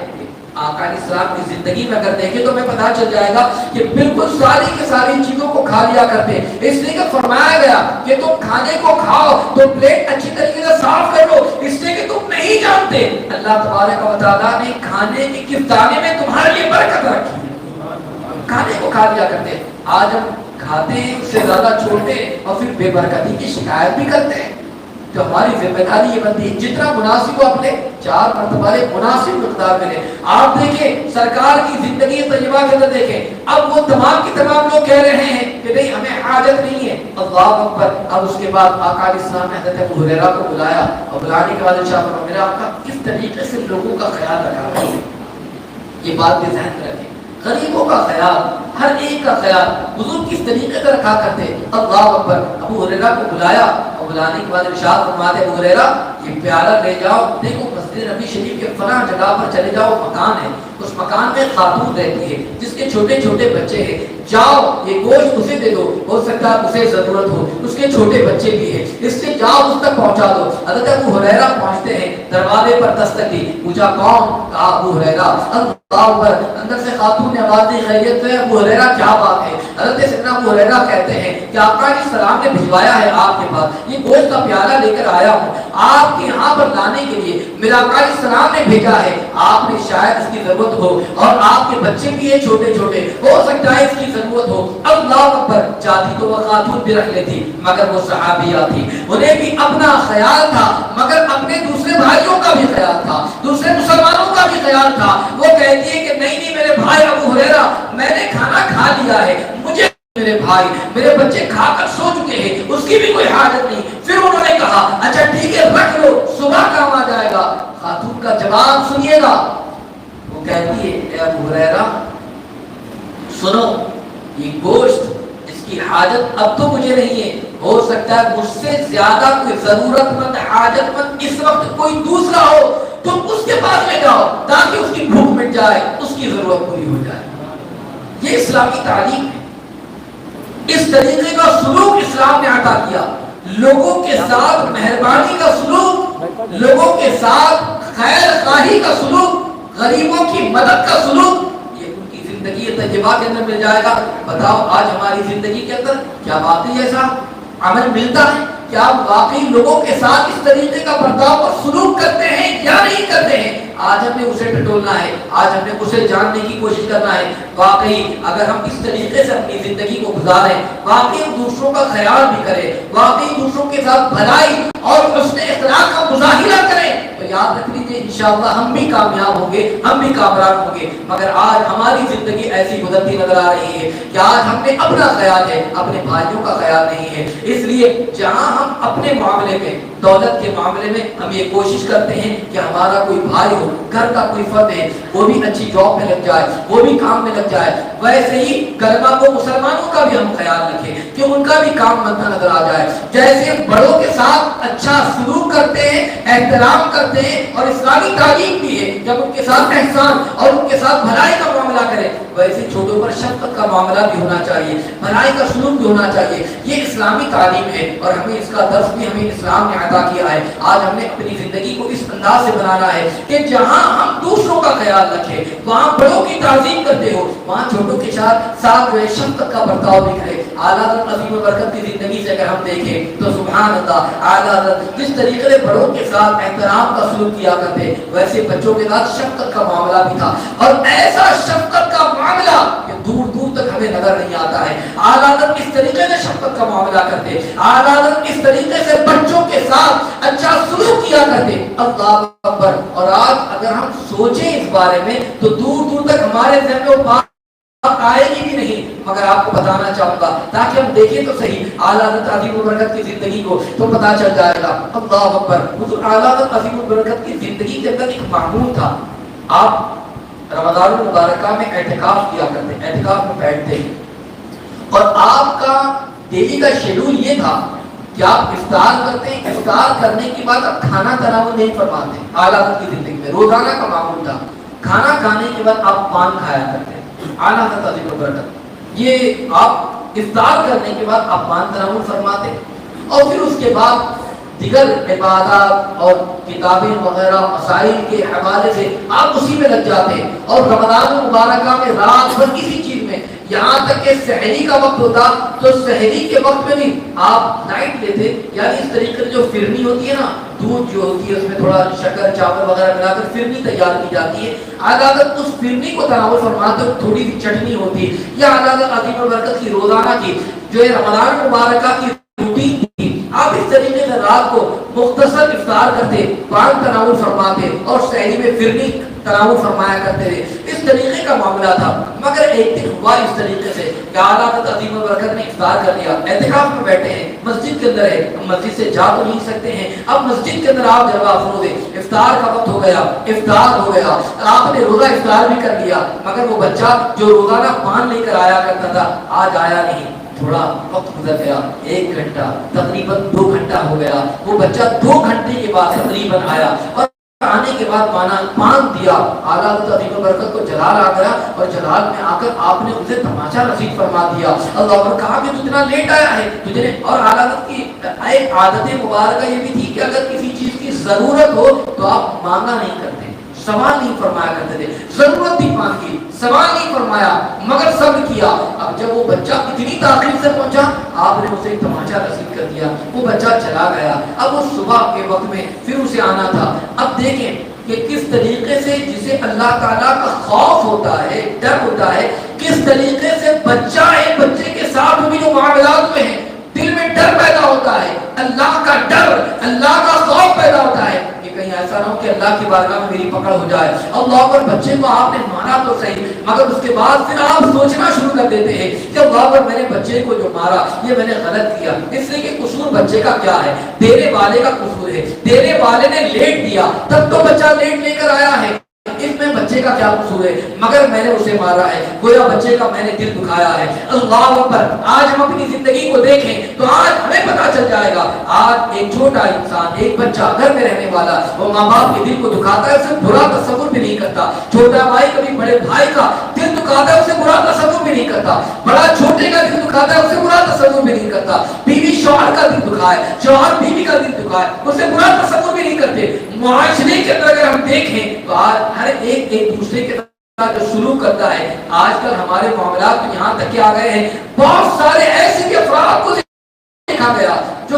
S1: آقا علیہ السلام کی زندگی میں اگر دیکھیں تو ہمیں پتہ چل جائے گا کہ بالکل ساری کی ساری چیزوں کو کھا لیا کرتے، اس لیے کہ فرمایا گیا کہ تم کھانے کو کھاؤ تو پلیٹ اچھی طریقے سے صاف کر لو، اس لیے کہ تم نہیں جانتے اللہ تبارک و تعالیٰ نے کھانے کے کس دانے میں تمہارے لیے برکت رکھی ہے۔ کھانے کو کھا لیا کرتے، آج ہم کھاتے ہیں اس سے زیادہ چھوڑتے ہیں اور پھر بے برکتی کی شکایت بھی کرتے ہیں۔ تو ہماری ذمہ داری یہ بنتی ہے جتنا مناسب ہو اپنے 4 مرتبہ مناسب مقدار میں لیں۔ آپ دیکھیں سرکار کی زندگی طیبہ کے اندر دیکھیں، اب وہ تمام کی تمام لوگ کہہ رہے ہیں کہ نہیں ہمیں حاجت نہیں ہے، اللہ اکبر۔ اب اس کے بعد آقا علیہ السلام نے حضرت ابو ہریرہ کو بلایا اور بلانے کے بعد ارشاد فرمایا میرا آقا کس طریقے سے لوگوں کا خیال رکھا ہے، یہ بات بھی ذہن میں رکھیں، غریبوں کا خیال، ہر ایک کا خیال حضور کس طریقے سے رکھا کرتے۔ اللہ اکبر۔ ابو ہریرہ کو بلایا اور بلانے کے بعد ارشاد فرماتے ابو ہریرہ یہ پیالہ لے جاؤ، دیکھو مسجد نبی شریف کے فلاں جگہ پر چلے جاؤ، مکان ہے، اس مکان میں خاتون رہتی ہے جس کے چھوٹے چھوٹے بچے ہیں، جاؤ یہ گوشت اسے دے دو، ہو سکتا ہے اسے ضرورت ہو، اس کے چھوٹے بچے بھی ہیں، اس سے جاؤ اس تک پہنچا دو۔ حضرت ابو ہریرہ پہنچتے ہیں، دروازے پر دستک دی، پوچھا کون؟ کہا ابو ہریرہ۔ اللہ پر اندر سے خاتون نے آواز دی خیریت ہے ابو ہریرہ کیا بات ہے؟ حضرت سیدنا ابو ہریرہ کہتے ہیں کہ آقا علیہ السلام نے بھجوایا ہے آپ کے پاس، یہ گوشت کا پیالہ لے کر آیا ہوں آپ کے یہاں پر لانے کے لیے، میرا آقا علیہ السلام نے بھیجا ہے، آپ نے شاید اس کی ضرورت ہو اور آپ کے بچے بھی ہیں چھوٹے چھوٹے، ہو سکتا ہے اس کی ضرورت ہو۔ اللہ اکبر۔ چاہتی تو وہ خاتون بھی رکھ لیتی مگر وہ صحابیہ تھی، انہیں بھی اپنا خیال تھا مگر اپنے دوسرے بھائیوں کا بھی خیال تھا، دوسرے مسلمانوں کا بھی خیال تھا۔ وہ کہتی ہے کہ نہیں میرے بھائی ابو ہریرہ میں نے کھانا کھا لیا ہے، مجھے میرے بھائی میرے بچے کھا کر سو چکے ہیں، اس کی بھی کوئی حاجت نہیں۔ پھر انہوں نے کہا اچھا ٹھیک ہے رکھ لو، صبح کام آ جائے گا۔ خاتون کا جواب سنیے گا، وہ کہتی ہے اے ابو ہریرہ سنو، یہ گوشت اس کی حاجت اب تو مجھے نہیں ہے، ہو سکتا ہے مجھ سے زیادہ کوئی ضرورت مند حاجت مند اس وقت کوئی دوسرا ہو، تم اس کے پاس لے جاؤ تاکہ اس کی بھوک مٹ جائے، اس کی ضرورت پوری ہو جائے۔ یہ اسلامی تعلیم ہے، اس طریقے کا سلوک اسلام نے عطا کیا، لوگوں کے ساتھ مہربانی کا سلوک، لوگوں کے ساتھ خیر خواہی کا سلوک، غریبوں کی مدد کا سلوک، یہ ان کی زندگی طیبہ کے اندر مل جائے گا۔ بتاؤ آج ہماری زندگی کے اندر کیا واقعی ایسا عمل ملتا ہے؟ کیا آپ واقعی لوگوں کے ساتھ اس طریقے کا برتاؤ اور سلوک کرتے ہیں یا نہیں کرتے ہیں؟ آج ہمیں اسے ٹٹولنا ہے، آج ہمیں اسے جاننے کی کوشش کرنا ہے۔ واقعی اگر ہم اس طریقے سے اپنی زندگی کو گزاریں، واقعی دوسروں کا خیال بھی کریں، واقعی دوسروں کے ساتھ بھلائی اور حسن اخلاق کا مظاہرہ کریں، تو یاد رکھ لیجیے انشاءاللہ ہم بھی کامیاب ہوں گے، ہم بھی کامیاب ہوں گے۔ مگر آج ہماری زندگی ایسی گزرتی نظر آ رہی ہے کہ آج ہم نے اپنا خیال ہے، اپنے بھائیوں کا خیال نہیں ہے۔ اس لیے جہاں ہم اپنے معاملے میں، دولت کے معاملے میں ہم یہ کوشش کرتے ہیں کہ ہمارا کوئی بھائی ہو، گھر کا کوئی فرد ہے، وہ بھی اچھی جاب میں لگ جائے، وہ بھی کام میں لگ جائے، ویسے ہی کلمہ کو مسلمانوں کا بھی ہم خیال رکھیں کہ ان کا بھی کام بنتا نظر آ جائے۔ جیسے بڑوں کے ساتھ اچھا سلوک کرتے ہیں، احترام کرتے ہیں، اور اسلامی تعلیم بھی ہے جب ان کے ساتھ احسان اور ان کے ساتھ بھلائی کا معاملہ کریں، ویسے چھوٹوں پر شفقت کا معاملہ بھی ہونا چاہیے، بھلائی کا سلوک بھی ہونا چاہیے۔ یہ اسلامی تعلیم ہے اور ہمیں اس کا درس بھی ہمیں اسلام نے عطا کیا ہے۔ آج ہم نے اپنی زندگی کو اس انداز سے بنانا ہے کہ جہاں ہم دوسروں کا خیال رکھیں، وہاں بڑوں کی تعظیم کرتے ہو، وہاں چھوٹوں کے ساتھ جو ہے شفقت کا برتاؤ بھی کرے۔ اعلیٰ حضرت عظیم و برکت کی زندگی سے اگر ہم دیکھیں تو سبحان اللہ، اعلیٰ حضرت جس طریقے سے بڑوں کے ساتھ احترام کا سلوک کیا کرتے، ویسے بچوں کے ساتھ شفقت کا معاملہ بھی تھا، اور ایسا شفقت کا معاملہ کہ دور دور تک ہمیں نظر نہیں آتا ہے۔ اعلیٰ حضرت اس طریقے سے شفقت کا معاملہ کرتے، اعلیٰ حضرت اس طریقے سے بچوں کے ساتھ اچھا سلوک کیا کرتے، اللہ اکبر۔ اور آج اگر ہم سوچیں اس بارے میں تو دور دور تک ہمارے ذہن میں بات آئے گی بھی نہیں، مگر آپ کو بتانا چاہوں گا تاکہ ہم دیکھیں تو صحیح اعلیٰ حضرت عظیم البرکت کی زندگی کو، تو پتہ چل جائے گا۔ اللہ اکبر۔ حضور اعلیٰ حضرت عظیم البرکت کی زندگی کے اندر ایک معمول تھا، آپ رمضان المبارکہ میں اعتکاف کیا کرتے، اعتکاف میں بیٹھتے ہیں، اور آپ کا ڈیلی کا شیڈول یہ تھا کہ آپ افطار کرتے ہیں، افطار کرنے کے بعد آپ کھانا تناول نہیں فرماتے۔ اعلیٰ حضرت کی زندگی میں روزانہ کا معمول تھا، کھانا کھانے کے بعد آپ پان کھایا کرتے، اعلیٰ حضرت عظیم البرکت۔ یہ آپ افطار کرنے کے بعد آپ پان تناول فرماتے، اور پھر اس کے بعد دیگر عبادات اور کتابیں وغیرہ مسائل کے حوالے سے آپ اسی میں لگ جاتے، اور رمضان المبارکہ میں رات بھر کسی چیز میں، یہاں تک کہ سحری کا وقت ہوتا تو سحری کے وقت میں بھی آپ نائٹ لیتے، یعنی اس طریقے سے جو فرنی ہوتی ہے نا، دودھ جو ہوتی ہے اس میں تھوڑا شکر چاول وغیرہ ملا کر فرنی تیار کی جاتی ہے، عادت اس فرنی کو تناول فرماتے، تھوڑی سی چٹنی ہوتی، یا عادت عظیم البرکت کی روزانہ کی جو ہے رمضان مبارکہ کی روٹین تھی۔ آپ اس طریقے سے رات کو مختصر افطار کرتے، پان تناول فرماتے، اور سحری میں فرنی تناول فرمایا کرتے تھے۔ اس طریقے کا معاملہ تھا، مگر ایک دن ہوا اس طریقے سے کہ اعلیٰ حضرت عظیم البرکت نے افطار کر لیا، اعتکاف میں بیٹھے ہیں، مسجد کے اندر ہے، مسجد سے جا تو نہیں سکتے ہیں، اب مسجد کے اندر آپ جلوہ افروز ہے، افطار کا وقت ہو گیا، افطار ہو گیا، آپ نے روزہ افطار بھی کر لیا، مگر وہ بچہ جو روزانہ پان لے کر آیا کرتا تھا آج آیا نہیں۔ تھوڑا وقت گزر گیا، 1 گھنٹہ، تقریباً 2 گھنٹہ ہو گیا، وہ بچہ 2 گھنٹے کے بعد تقریباً آیا، اور آنے کے بعد پان دیا، اعلیٰ حضرت عظیم البرکت کو جلال آ گیا، اور جلال میں آ کر آپ نے اسے تماشا نصیب فرما دیا۔ اللہ پر کہا کہ تو اتنا لیٹ آیا ہے تجھے، اور اعلیٰ حضرت کی ایک عادت مبارکہ یہ بھی تھی کہ اگر کسی چیز کی ضرورت ہو تو آپ مانگنا نہیں کرتے، سوال نہیں فرمایا کرتے تھے، ضرورت تھی پان کی، سوال نہیں فرمایا مگر صبر کیا۔ اب جب وہ بچہ اتنی تاخیر سے پہنچا آپ نے اسے تماشا نصیب کر دیا، وہ بچہ چلا گیا۔ اب وہ صبح کے وقت میں پھر اسے آنا تھا۔ اب دیکھیں کہ کس طریقے سے جسے اللہ تعالیٰ کا خوف ہوتا ہے، ڈر ہوتا ہے، کس طریقے سے بچہ ایک بچے کے ساتھ بھی جو معاملات میں ہیں دل میں ڈر پیدا ہوتا ہے، اللہ کا ڈر، اللہ کا خوف پیدا ہوتا ہے کہ کہیں ایسا نہ ہو کہ اللہ کی بارگاہ میں میری پکڑ ہو جائے۔ اللہ پر بچے کو آپ نے مارا تو صحیح، مگر اس کے بعد پھر آپ سوچنا شروع کر دیتے ہیں کہ اللہ پر میں نے بچے کو جو مارا یہ میں نے غلط کیا، اس لیے کہ قصور بچے کا کیا ہے، دینے والے کا قصور ہے، دینے والے نے لیٹ دیا تب تو بچہ لیٹ لے کر آیا ہے، اس میں بچے کا کیا قصور ہے، مگر میں نے اسے مارا ہے، گویا بچے کا میں نے دل دکھایا ہے۔ اللہ اکبر۔ آج ہم اپنی زندگی کو دیکھیں تو آج ہمیں پتا چل جائے گا، آج ایک چھوٹا انسان، ایک بچہ گھر میں رہنے والا، وہ ماں باپ کے دل کو دکھاتا ہے، اسے برا تصور بھی نہیں کرتا، چھوٹا بھائی کبھی بڑے بھائی کا دل دکھاتا ہے، اسے برا تصور بھی نہیں کرتا، بڑا چھوٹے کا دل دکھاتا ہے، اسے برا تصور بھی نہیں کرتا، بیوی شوہر کا دل دکھائے، شوہر بیوی کا دل دکھائے، اسے برا تصور بھی نہیں کرتے۔ معاشرے کے اندر اگر ہم دیکھیں تو آج ہر ایک دوسرے کے جو سلوک کرتا ہے، آج کل ہمارے معاملات یہاں تک کہ آ گئے ہیں، بہت سارے ایسے افراد کو دیکھا گیا جو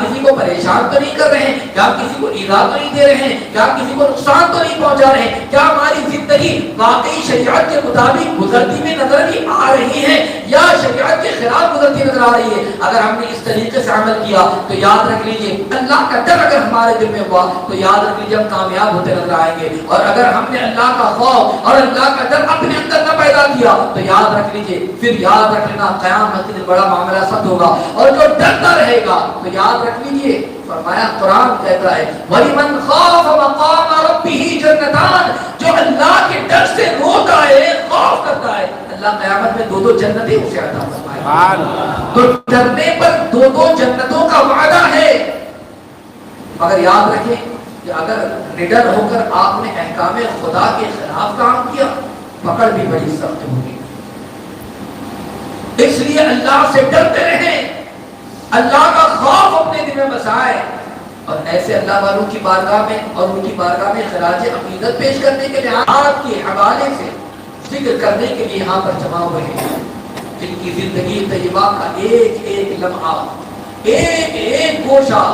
S1: کسی کو پریشان تو نہیں کر رہے ہیں؟ کیا کسی کو ایذا تو نہیں دے رہے ہیں؟ کیا کسی کو نقصان تو نہیں پہنچا رہے ہیں؟ کیا ہماری زندگی واقعی شریعت کے مطابق گزرتی میں نظر بھی آ رہی ہے یا شریعت کے خلاف گزرتی نظر آ رہی ہے؟ اگر ہم نے اس طریقے سے عمل کیا تو یاد رکھ لیجئے اللہ کا ڈر اگر ہمارے دل میں ہوا تو یاد رکھ لیجئے ہم کامیاب ہوتے نظر آئیں گے، اور اگر ہم نے اللہ کا خوف اور اللہ کا ڈر اپنے اندر نہ پیدا کیا تو یاد رکھ لیجئے پھر یاد رکھنا قیامت کے دن بڑا معاملہ سخت ہوگا، اور جو ڈرتا رہے گا تو یاد رکھ لیجئے فرمایا قرآن کہتا ہے وَلِمَنْ خَافَ مَقَامَ رَبِّهِ جَنَّتَانِ، جو اللہ کے ڈر سے روتا ہے خوف کرتا ہے اللہ قیامت میں دو جنتیں اسے عطا فرمائے، تو ڈرنے پر دو جنتوں کا وعدہ ہے۔ مگر یاد رکھیں کہ اگر نڈر ہو کر آپ نے احکام خدا کے خلاف کام کیا پکڑ بھی بڑی سخت ہوگی، اس لیے اللہ سے ڈرتے رہیں، اللہ کا خوف اپنے دل میں بسائے، اور ایسے اللہ والوں کی بارگاہ میں اور ان کی بارگاہ میں خراج عقیدت پیش کرنے کے لیے آپ کے حوالے سے ذکر کرنے کے لیے یہاں پر جمع ہوئے ہیں، جن کی زندگی طیبہ کا ایک ایک لمحہ ایک ایک گوشہ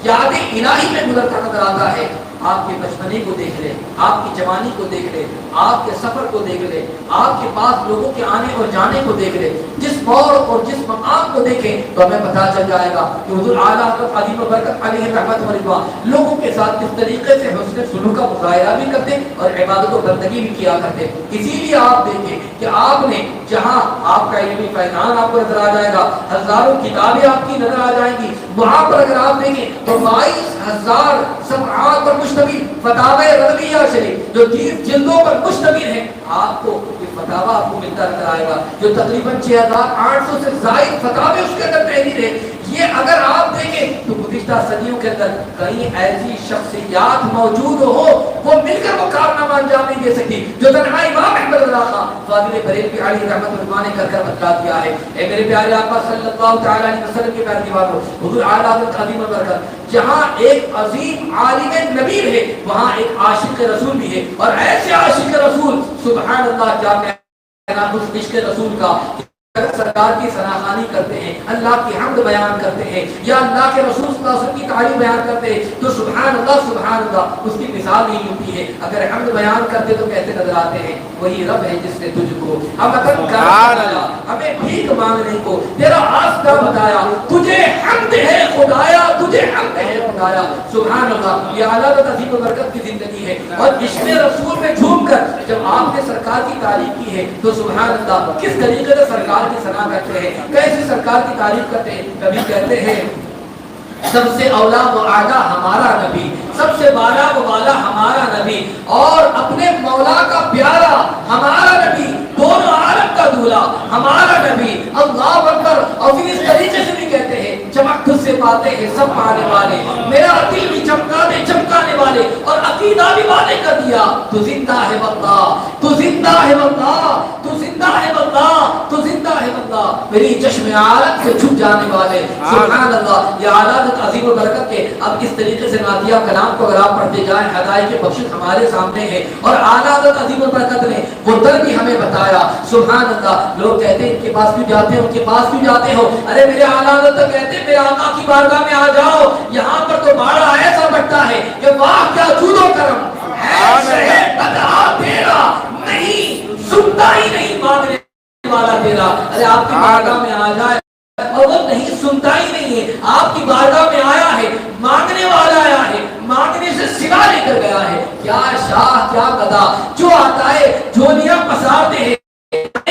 S1: یاد الہی میں گزرتا نظر آتا ہے۔ آپ کے بچپنے کو دیکھ لیں، آپ کی جوانی کو دیکھ لیں، آپ کے سفر کو دیکھ لیں، آپ کے پاس لوگوں کے آنے اور جانے کو دیکھ لیں، جس موڑ اور جس مقام کو دیکھیں تو ہمیں پتہ چل جائے گا کہ حضور اعلیٰ حضرت عظیم برکت علیہ رحمت و رضوان لوگوں کے ساتھ کس طریقے سے حسن سلوک کا مظاہرہ بھی کرتے اور عبادت و بندگی بھی کیا کرتے۔ اسی لیے آپ دیکھیں کہ آپ نے جہاں آپ کا علمی فیضان آپ کو نظر آ جائے گا، ہزاروں کتابیں آپ کی نظر آ جائیں گی، وہاں پر اگر آپ دیکھیں تو 22,000 صفحات پر مشتمل فتاوی رضویہ شریف جو 30 جلدوں پر مشتمل ہے، آپ کو یہ فتاوی آپ کو ملتا نظر آئے گا جو تقریباً 6,800 سے زائد فتاوی اس کے اندر تحریر ہے۔ یہ اگر آپ دیکھیں تو گزشتہ صدیوں کے اندر کئی ایسی شخصیات موجود ہو وہ مل کر وہ کارنامہ انجام نہیں دے سکتی جو تنہا امام احمد رضا خان فاضل بریلوی علیہ رحمۃ اللہ نے کر بتلا دیا ہے۔ اے میرے پیارے آقا صلی اللہ تعالی علیہ وسلم کے پیارے دیوانوں، حضور اعلیٰ حضرت عظیم البرکت جہاں ایک عظیم عالم نبی ہے وہاں ایک عاشق رسول بھی ہے، اور ایسے عاشق رسول سبحان اللہ کیا کہنا اس عشق رسول کا، سرکار کی سراخانی کرتے ہیں، اللہ کی حمد بیان کرتے ہیں یا اللہ کے رسول صلی اللہ علیہ وسلم کی تعریف بیان کرتے ہیں تو سبحان اللہ اس کی مثال نہیں ہوتی ہے۔ اگر حمد بیان کرتے تو کیسے نظر آتے ہیں؟ وہی رب ہے جس نے تجھ کو ہم بتایا، ہمیں بھیک مانگنے کو تیرا راستہ بتایا، تجھے حمد ہے خدایا، تجھے حمد ہے خدایا۔ سبحان اللہ، یہ اعلیٰ عظیم و برکت کی زندگی ہے، اور عشق رسول میں جھوم کر جب آپ نے سرکار کی تعریف کی ہے تو سبحان اللہ کس طریقے سے سرکار کی ثنا کرتے ہیں، کیسے سرکار کی تعریف کرتے ہیں۔ کبھی کہتے ہیں سب سے اولا و اعلیٰ ہمارا نبی، سب سے بالا و بالا ہمارا نبی، اور اپنے مولا کا پیارا ہمارا نبی، دونوں عالم کا دولہا ہمارا نبی، اللہ اکبر۔ اور پھر اس طریقے سے بھی کہتے ہیں چمک تجھ سے پاتے ہیں سب پانے والے، میرا دل بھی چمکانے چمکانے والے، اور عقیدہ بھی والے کر دیا تو زندہ ہے واللہ، تو زندہ ہے واللہ، تو زندہ ہے واللہ، تو زندہ ہے واللہ، میری چشم عالم سے چھپ جانے والے۔ سبحان اللہ، یہ اعلیٰ عظیم و برکت کے اب اس طریقے سے نعتیہ کلام کو اگر آپ پڑھتے جائیں ہدایت کی بخشش ہمارے سامنے ہے، اور اعلیٰ عظیم و برکت نے وہ در بھی ہمیں بتایا۔ سبحان اللہ، لوگ کہتے ہیں ان کے پاس کیوں جاتے ہو، ان کے پاس کیوں جاتے ہو؟ ارے میرے اعلیٰ حضرت کہتے ہیں میرے آقا کی بارگاہ میں آ جاؤ، یہاں پر تو باڑا ایسا بٹتا ہے کہ واہ کیا جود و کرم ہے، بتا تیرا نہیں سنتا ہی نہیں مانگنے والا تیرا۔ ارے آپ کی بارگاہ میں آ جائے اور وہ نہیں سنتا ہی نہیں ہے، آپ کی بارگاہ میں آیا ہے، مانگنے والا آیا ہے، مانگنے سے سوا لے کر گیا ہے۔ کیا شاہ کیا گدا جو آتا ہے جھولیاں پسارتے ہیں،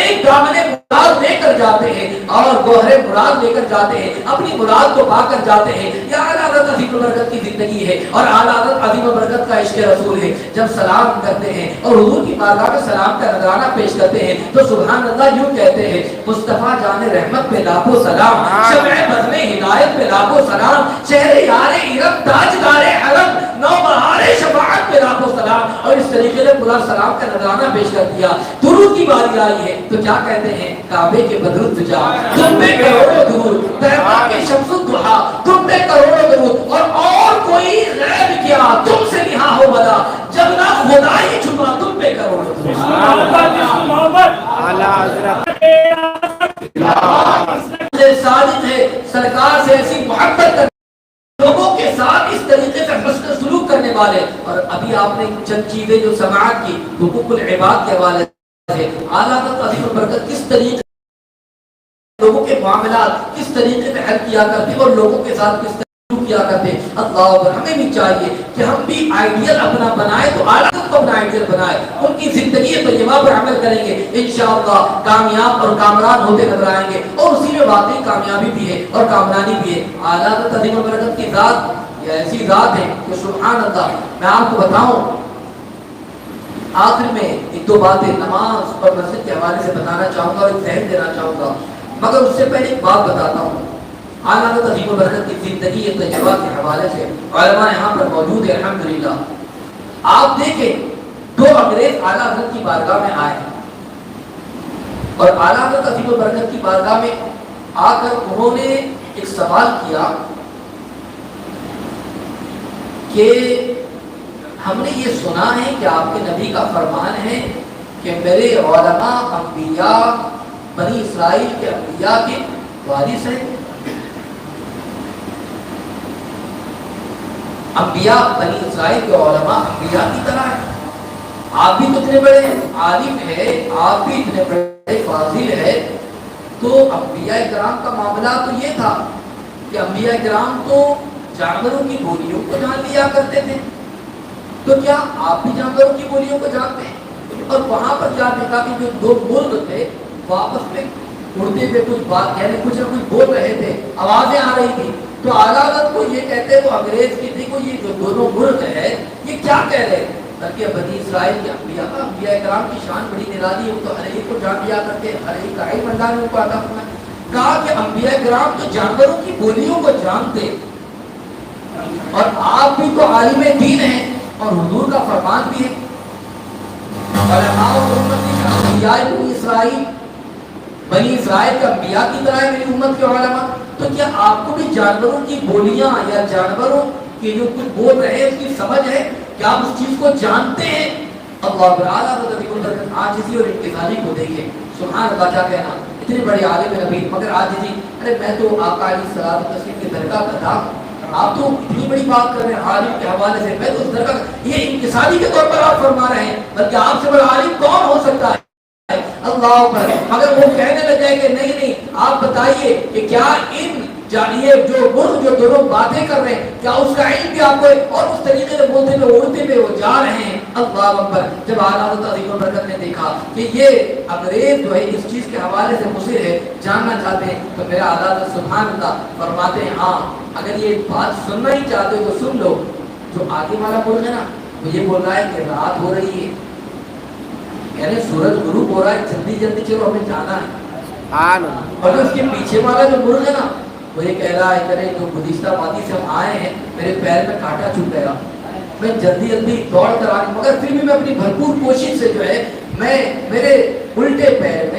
S1: ایک دامنے مراد لے کر جاتے ہیں اور گوہرے مراد لے کر جاتے ہیں، اپنی مراد کو پا کر جاتے ہیں۔ یہ اعلیٰ حضرت عظیم برکت کی زندگی ہے، اور اعلیٰ حضرت عظیم برکت کا عشق رسول ہے۔ جب سلام کرتے ہیں اور حضور کی بارگاہ میں سلام کا نذرانہ پیش کرتے ہیں تو سبحان اللہ یوں کہتے ہیں مصطفیٰ جان رحمت پہ لاکھوں سلام، شمع بزم ہدایت پہ لاکھوں سلام، شہر یار ارم تاجدار حرم، نوبہار شفاعت پہ لاکھوں سلام، اور اس طریقے سے پورا سلام کا نذرانہ پیش کر دیا۔ درود کی باری آئی ہے تو کیا کہتے ہیں کعبے کے بدرود تجا تم پہ کروڑوں درود، طیبہ کے شمس الضحا تم پہ کروڑوں درود، اور کوئی غیب کیا تم سے نہا ہو بدا، جب نہ خدا ہی چھپا تم پہ کروڑوں درود۔ ساجد ہے سرکار سے ایسی محبت حوالے، اور ابھی آپ نے چند چیزیں جو سماعت کی حقوق العباد کے حوالے سے، اعلیٰ حضرت عظیم البرکت کس طریقے لوگوں کے معاملات کس طریقے سے حل کیا کرتے اور لوگوں کے ساتھ کس طریقے کیا کرتے. اللہ اکبر. ہمیں بھی چاہیے کہ ہم بھی آئیڈیل اپنا بنائے تو اعلیٰ حضرت کو اپنا آئیڈیل بنائے، ان کی زندگی طیبہ پر عمل کریں گے، انشاءاللہ کامیاب اور کامران ہوتے نظر آئیں گے، اور اسی میں واقعی کامیابی بھی ہے اور کامرانی بھی ہے. اعلیٰ حضرت عظیم البرکت کی ذات یہ ایسی ذات ہے کہ سبحان اللہ. میں آپ کو بتاؤں آخر میں ایک دو باتیں نماز اور مسجد کے حوالے سے بتانا چاہوں گا اور ایک ذہن دینا چاہوں گا، مگر اس سے پہلے ایک بات بتاتا ہوں. اعلیٰ حضرت عظیم البرکت کی زندگی طیبہ کے حوالے سے علماء یہاں پر موجود ہیں الحمدللہ. آپ دیکھیں دو انگریز اعلیٰ حضرت کی بارگاہ میں آئے اور اعلیٰ حضرت عظیم البرکت کی بارگاہ میں آ کر انہوں نے ایک سوال کیا کہ ہم نے یہ سنا ہے کہ آپ کے نبی کا فرمان ہے کہ میرے علماء انبیاء بنی اسرائیل کے انبیاء کے وارث ہیں. انبیاء بنی اسرائیل کے علماء انبیاء کی طرح ہیں. آپ بھی تو اتنے بڑے عالم ہے، آپ بھی اتنے بڑے فاضل ہے، تو انبیاء کرام کا معاملہ تو یہ تھا کہ انبیاء کرام تو جانوروں کی بولیوں کو جان لیا کرتے تھے، تو کیا آپ بھی جانوروں کی بولیوں کو جانتے ہیں؟ اور وہاں پر کیا دیکھا کہ جو دو مرغ تھے واپس میں اڑتے ہوئے کچھ بات یعنی کچھ نہ کچھ بول رہے تھے، آوازیں آ رہی تھی، تو اعلیٰ حضرت کو یہ کہتے وہ انگریز کی تھی کو یہ جو دونوں مرغ ہے یہ کیا کہہ رہے ہیں؟ بلکہ بنی اسرائیل کے انبیاء کرام کی شان بڑی نرالی ہے، وہ تو ہر ایک کو جان لیا کرتے، ہر ایک کا علم اللہ نے ان کو عطا فرمایا. کہا کہ انبیاء کرام تو جانوروں کی بولیوں کو جانتے، اور آپ بھی تو عالم دین ہیں اور حضور کا فرمان بھی ہے بنی اسرائیل کے انبیاء کی طرح ہے میری امت کے علماء. تو کیا آپ کو بھی جانوروں کی بولیاں یا جانوروں کے جو کچھ بول رہے ہیں اس کی سمجھ ہے؟ کیا آپ اس چیز کو جانتے ہیں؟ اللہ تعالیٰ عاجزی اور انکساری کو دیکھیں. سبحان اللہ. کیا کہنا اتنے بڑے عالم نبی مگر عاجزی. ارے میں تو آقا علیہ الصلوۃ والتسلیم کی درگاہ کا تھا، آپ تو اتنی بڑی بات کر رہے ہیں عالم کے حوالے سے، میں تو اس درگاہ یہ انکساری کے طور پر آپ فرما رہے ہیں، بلکہ آپ سے بڑا عالم کون ہو سکتا ہے؟ اللہ پر. مگر وہ کہنے لگے کہ نہیں آپ بتائیے کہ کیا ان جانیے جو مرغ جو دونوں باتیں کر رہے ہیں کیا اس کا علم بھی آپ کو ہے؟ اور اس طریقے سے بولتے ہوئے اڑتے ہوئے وہ جا رہے ہیں. اللہ اکبر. جب اعلیٰ حضرت عظیم البرکت نے دیکھا کہ یہ انگریز جو ہے اس چیز کے حوالے سے مصر ہے، جاننا چاہتے ہیں، تو میرا اعلیٰ حضرت سبحان اللہ فرماتے ہیں ہاں اگر یہ بات سننا ہی چاہتے ہو تو سن لو. جو آگے والا مرغ ہے نا وہ یہ بول رہا ہے کہ رات ہو رہی ہے، یعنی سورج غروب ہو رہا ہے، جلدی جلدی چلو ہمیں جانا ہے. اور جو اس کے پیچھے والا جو مرغ ہے نا وہ یہ کہہ رہا ہے کہ جو گزشتہ وادی سے ہم آئے ہیں میرے پیر میں کانٹا چبھ گیا، میں جلدی جلدی دوڑ کر آ مگر پھر بھی میں اپنی بھرپور کوشش سے جو ہے میں میرے الٹے پیر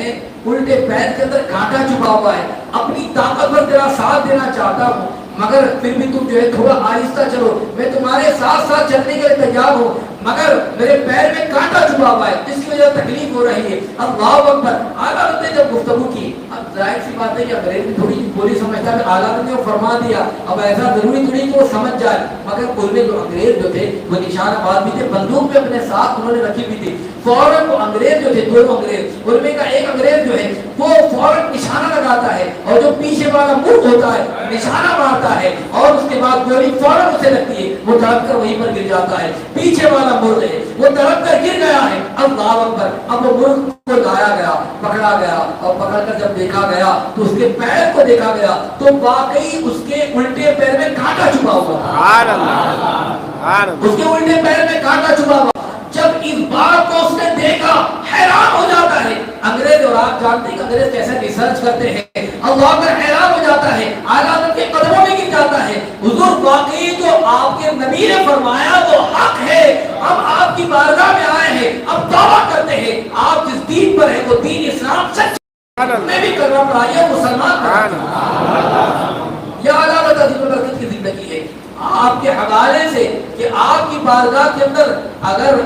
S1: کے اندر کانٹا چبھا ہوا ہے، اپنی طاقت پر تیرا ساتھ دینا چاہتا ہوں مگر پھر بھی تم جو ہے تھوڑا آہستہ چلو، میں تمہارے ساتھ ساتھ چلنے کے لیے تیار ہوں مگر میرے پیر میں کانٹا چھپا ہوا ہے جس کی وجہ سے تکلیف ہو رہی ہے. اللہ اکبر. اعلیٰ حضرت نے جب گفتگو کی، اب ظاہر سی بات ہے کہ انگریز بھی تھوڑی بولی سمجھتا ہے، اعلیٰ حضرت نے وہ فرما دیا، اب ایسا ضروری تھوڑی کہ وہ سمجھ جائے، مگر ان میں جو انگریز جو تھے وہ نشان آباد بھی تھے، بندوق بھی اپنے ساتھ انہوں نے رکھی بھی تھی. فوراً وہ انگریز جو تھے دونوں انگریز ان میں کا ایک انگریز جو ہے وہ فوراً نشانہ لگاتا ہے اور جو پیچھے والا مرغ ہوتا ہے نشانہ مارتا ہے اور اس کے بعد گولی فوراً اسے لگتی ہے، وہ تڑپ کر وہیں پر گر جاتا ہے. پیچھے والا مرغ ہے وہ تڑپ کر گر گیا ہے. اللہ اکبر. اب وہ مرغ کو لایا گیا، پکڑا گیا اور پکڑ کر جب دیکھا گیا تو اس کے پیر کو دیکھا گیا تو واقعی اس کے الٹے پیر میں کانٹا چھپا ہوا تھا. اس کے الٹے پیر میں کانٹا چھپا ہوا. جب اس بات کو اس نے دیکھا حیران ہو جاتا ہے انگریز، اور آپ جانتے ہیں کہ انگریز کیسے ریسرچ کرتے ہیں. اللہ پر حیران ہو جاتا ہے، اعلیٰ حضرت کے قدموں میں گر جاتا ہے. حضور واقعی جو آپ کے نبی نے فرمایا وہ حق ہے، ہم آپ کی بارگاہ میں آئے ہیں، اب دعویٰ کرتے ہیں آپ جس دین پر ہیں وہ دین اسلام سچ میں بھی کرنا پڑھائیے مسلمان یہ اعلیٰ حضرت عظیم البرکت کی زندگی ہے. آپ کے حوالے سے کہ آپ کی بارگاہ کے اندر اگر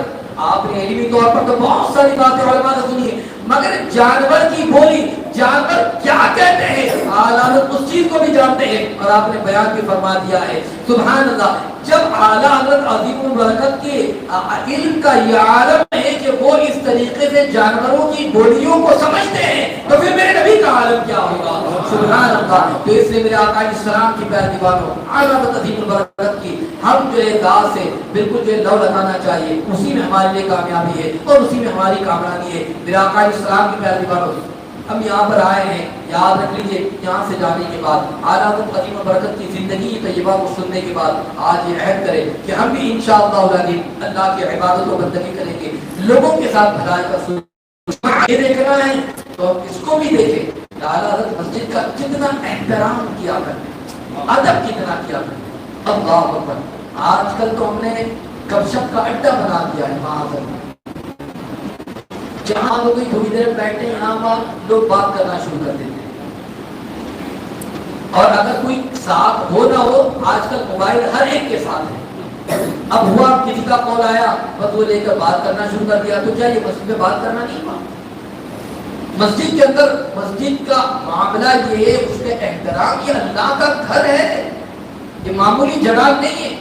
S1: آپ نے علمی طور پر تو بہت ساری باتیں علماء نے سنی ہے مگر جانور کی بولی جانور کیا کہتے ہیں اعلیٰ حضرت اس چیز کو بھی جانتے ہیں اور آپ نے بیان بھی فرما دیا ہے. سبحان اللہ. جب اعلیٰ حضرت عظیم البرکت کے علم کا یہ عالم ہے کہ وہ اس طریقے سے جانوروں کی بولیوں کو سمجھتے ہیں تو پھر میرے نبی کا عالم کیا ہوگا؟ سبحان اللہ۔ تو اس لیے میرے آقا علیہ السلام کی پیارے دیوانوں، اعلیٰ حضرت عظیم البرکت کی ہم جو ہے داغ سے بالکل جو لو لگانا چاہیے، اسی میں ہمارے لیے کامیابی ہے اور اسی میں ہماری کامرانی ہے۔ میرے آقا علیہ السلام کی پیارے دیوانوں، ہم یہاں پر آئے ہیں، یاد رکھ لیجئے یہاں سے جانے کے بعد اعلیٰ حضرت عظیم البرکت کی زندگی طیبہ کو سننے کے بعد آج یہ عہد کریں کہ ہم بھی انشاءاللہ اللہ کی عبادت و بندگی کریں گے، لوگوں کے ساتھ بھلائی کا سلوک یہ دیکھنا ہے تو اس کو بھی دیکھیں کہ اعلیٰ حضرت مسجد کا کتنا احترام کیا کرتے، ادب کتنا کیا کرتے۔ اللہ اکبر۔ آج کل تو ہم نے گپ شپ کا اڈا بنا دیا ہے وہاں پر، جہاں لوگ تھوڑی دیر بیٹھے یہاں پر لوگ بات کرنا شروع کر دیتے ہیں، اور اگر کوئی ساتھ ہو نہ ہو آج کل موبائل ہر ایک کے ساتھ ہے۔ اب ہوا کسی کا کال آیا بس وہ لے کر بات کرنا شروع کر دیا، تو کیا یہ مسجد میں بات کرنا نہیں ہوا؟ مسجد کے اندر مسجد کا معاملہ یہ ہے، اس کے احترام، یہ اللہ کا گھر ہے، یہ معمولی جگہ نہیں ہے،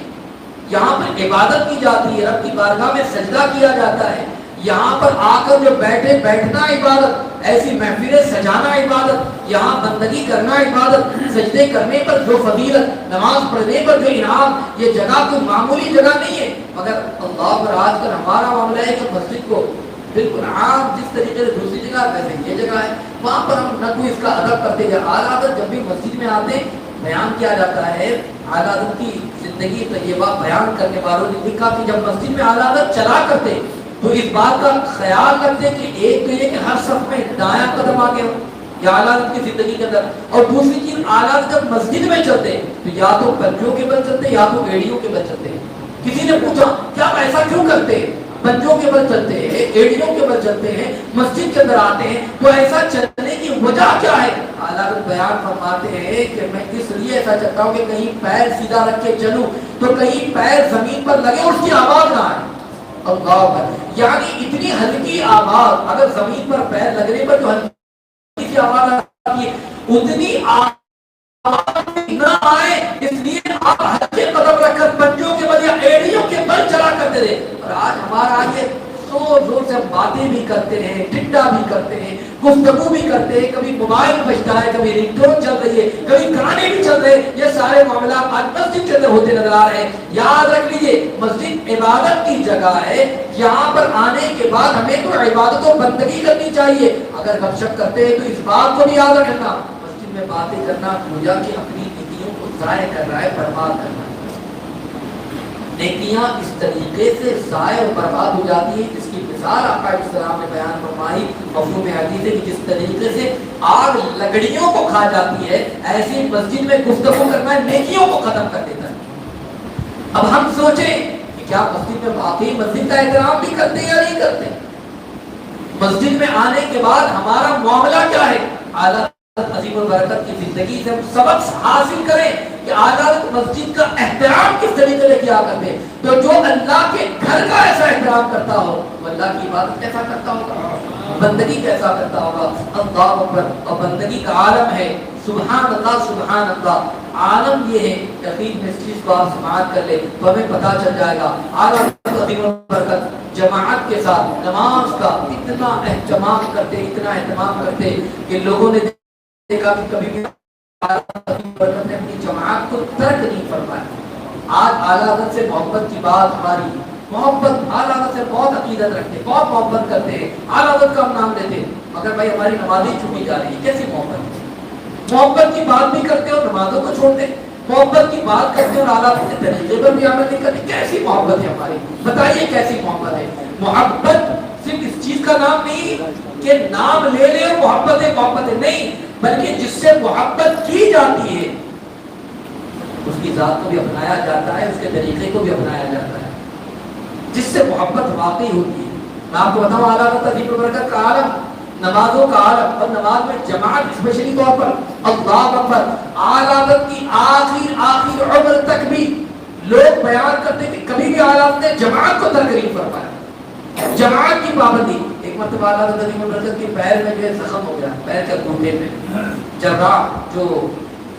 S1: یہاں پر عبادت کی جاتی ہے، رب کی بارگاہ میں سجدہ کیا جاتا ہے، یہاں پر آ کر جو بیٹھنا عبادت، ایسی محفلیں سجانا عبادت، یہاں بندگی کرنا عبادت، سجدے کرنے پر جو فضیلت، نماز پڑھنے پر جو انعام، یہ جگہ کوئی معمولی جگہ نہیں ہے۔ مگر اللہ پر آج کل ہمارا معاملہ ہے کہ مسجد کو بالکل عام جس طریقے سے دوسری جگہ ویسے یہ جگہ ہے، وہاں پر ہم نہ کوئی اس کا ادب کرتے ہیں۔ اعلیٰ حضرت جب بھی مسجد میں آتے بیان کیا جاتا ہے، اعلیٰ حضرت کی زندگی طیبہ بیان کرنے والوں نے لکھا کہ جب مسجد میں اعلیٰ حضرت چلا کرتے تو اس بات کا خیال رکھتے کہ ایک تو یہ کہ ہر صف میں دایاں قدم آگے ہو، یا اعلیٰ حضرت کی زندگی کے اندر، اور دوسری چیز اعلیٰ حضرت جب مسجد میں چلتے تو یا تو پنجوں کے بل چلتے یا تو ایڑیوں کے بل چلتے۔ کسی نے پوچھا کیا ایسا کیوں کرتے؟ پنجوں کے بل چلتے ہیں، ایڑیوں کے بل چلتے ہیں، مسجد کے اندر آتے ہیں تو ایسا چلنے کی وجہ کیا ہے؟ اعلیٰ حضرت بیان فرماتے ہیں کہ میں اس لیے ایسا چلتا ہوں کہ کہیں پیر سیدھا رکھ کے چلوں تو کہیں پیر زمین پر لگے اس کی آواز نہ آئے۔ اللہ، یعنی اتنی ہلکی آواز، اگر زمین پر پیر لگنے پر جو ہلکی سی آواز آتی ہے اتنی آواز نہ آئے، اس لیے آپ ہلکے قدم رکھ کر پنجوں کے بل یا ایڑیوں کے بل چلا کرتے تھے۔ اور آج ہمارا آگے زور زور سے باتیں بھی کرتے ہیں، ٹھٹا بھی کرتے ہیں، گفتگو بھی کرتے ہیں، کبھی موبائل بجتا ہے، کبھی رنگ ٹون چل رہی ہے، کبھی گانے بھی چل رہے ہیں، یہ سارے معاملات آج مسجد کے اندر ہوتے نظر آ رہے ہیں۔ یاد رکھ لیجئے مسجد عبادت کی جگہ ہے، یہاں پر آنے کے بعد ہمیں تو عبادت و بندگی کرنی چاہیے۔ اگر گپ شپ کرتے ہیں تو اس بات کو بھی یاد رکھنا، مسجد میں باتیں کرنا گویا کہ اپنی نیکیوں کو ضائع کر رہا ہے، برباد کر رہا ہے۔ نیکیاں اس طریقے سے ضائع و برباد ہو جاتی ہیں جس کی مثال آقا علیہ السلام نے بیان فرمائی مفہوم حدیث ہے کہ جس طریقے سے آگ لکڑیوں کو کھا جاتی ہے، ایسی مسجد میں گفتگو کرنا نیکیوں کو ختم کر دیتا ہے۔ اب ہم سوچیں کہ کیا مسجد میں واقعی مسجد کا احترام بھی کرتے ہیں یا نہیں کرتے؟ مسجد میں آنے کے بعد ہمارا معاملہ کیا ہے؟ اعلیٰ عظیم البرکت کی زندگی سے ہم سبق حاصل کریں کہ اعلیٰ مسجد کا احترام کس طریقے سے کیا کرتے ہیں۔ تو جو اللہ کے گھر کا ایسا احترام کرتا ہو وہ اللہ کی عبادت کیسا کرتا ہوگا، بندگی کیسا کرتا ہوگا۔ اللہ اکبر۔ اور بندگی کا عالم ہے، سبحان اللہ سبحان اللہ۔ عالم یہ ہے، یقین میں اس چیز کو آپ سماعت کر لیں تو ہمیں پتہ چل جائے گا۔ اعلیٰ عظیم البرکت جماعت کے ساتھ نماز کا اتنا اہتمام کرتے، اتنا اہتمام کرتے کہ لوگوں نے دیکھا کہ کبھی بھی نے اپنی جماعت کو ترک نہیں فرمایا۔ آج اعلیٰ حضرت سے محبت کی بات، ہماری محبت اعلیٰ حضرت سے بہت عقیدت رکھتے، بہت محبت کرتے ہیں، اعلیٰ حضرت کا ہم نام لیتے ہیں، مگر بھائی ہماری نمازیں چھوٹی جا رہی ہے۔ کیسی محبت؟ محبت کی بات بھی کرتے اور نمازوں کو چھوڑتے، محبت کی بات کرتے اور اعلیٰ حضرت کے طریقے پر بھی عمل نہیں کرتے۔ کیسی محبت ہے ہماری؟ بتائیے کیسی محبت ہے؟ محبت صرف اس چیز کا نام نہیں کہ نام لے لے اور محبت ہے، محبت ہے نہیں، بلکہ جس سے محبت کی جاتی ہے اس کی ذات کو بھی اپنایا جاتا ہے، اس کے طریقے کو بھی اپنایا جاتا ہے، جس سے محبت واقعی ہوتی ہے۔ میں آپ کو بتاؤں اعلیٰ حضرت عظیم البرکت کا عالم، نمازوں کا عالم، اور نماز میں جماعت اسپیشلی طور پر، اللہ اکبر، اعلیٰ حضرت کی آخر عمر تک بھی لوگ بیان کرتے کہ کبھی بھی اعلیٰ حضرت نے جماعت کو ترک نہیں فرمایا، جماعت کی پابندی۔ ایک مرتبہ اعلیٰ حضرت عظیم البرکت کے پیر میں جو زخم ہو گیا، پیر کے گھٹنے میں، جراح جو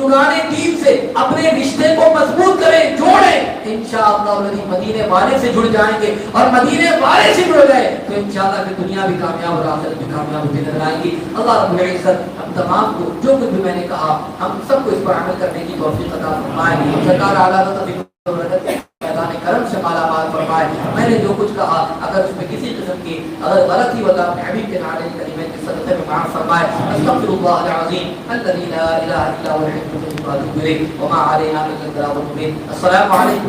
S1: بزرگان دین سے اپنے رشتے کو مضبوط کریں، جوڑیں، انشاءاللہ مدینے والے سے جڑ جائیں گے، اور مدینے والے سے جڑ گئے تو انشاءاللہ پھر دنیا بھی کامیاب اور آخرت بھی کامیاب ہوتی نظر آئے گی۔ اللہ رب العزت ہم تمام کو جو کچھ بھی میں نے کہا ہم سب کو اس پر عمل کرنے کی توفیق عطا فرمائے۔ سرکار اعلیٰ میدان کرم سے مالا مال فرمائے۔ میں نے جو کچھ کہا اگر اس میں کسی قسم کی اگر غلطی ہو تو اپنے حبیب کے نعرے کریمے کے صدقے میں معاف فرمائے۔ استغفر اللہ العظیم الذی لا الہ الا هو الحی القیوم واتوب الیہ وما علینا الا البلاغ المبین۔ السلام علیکم۔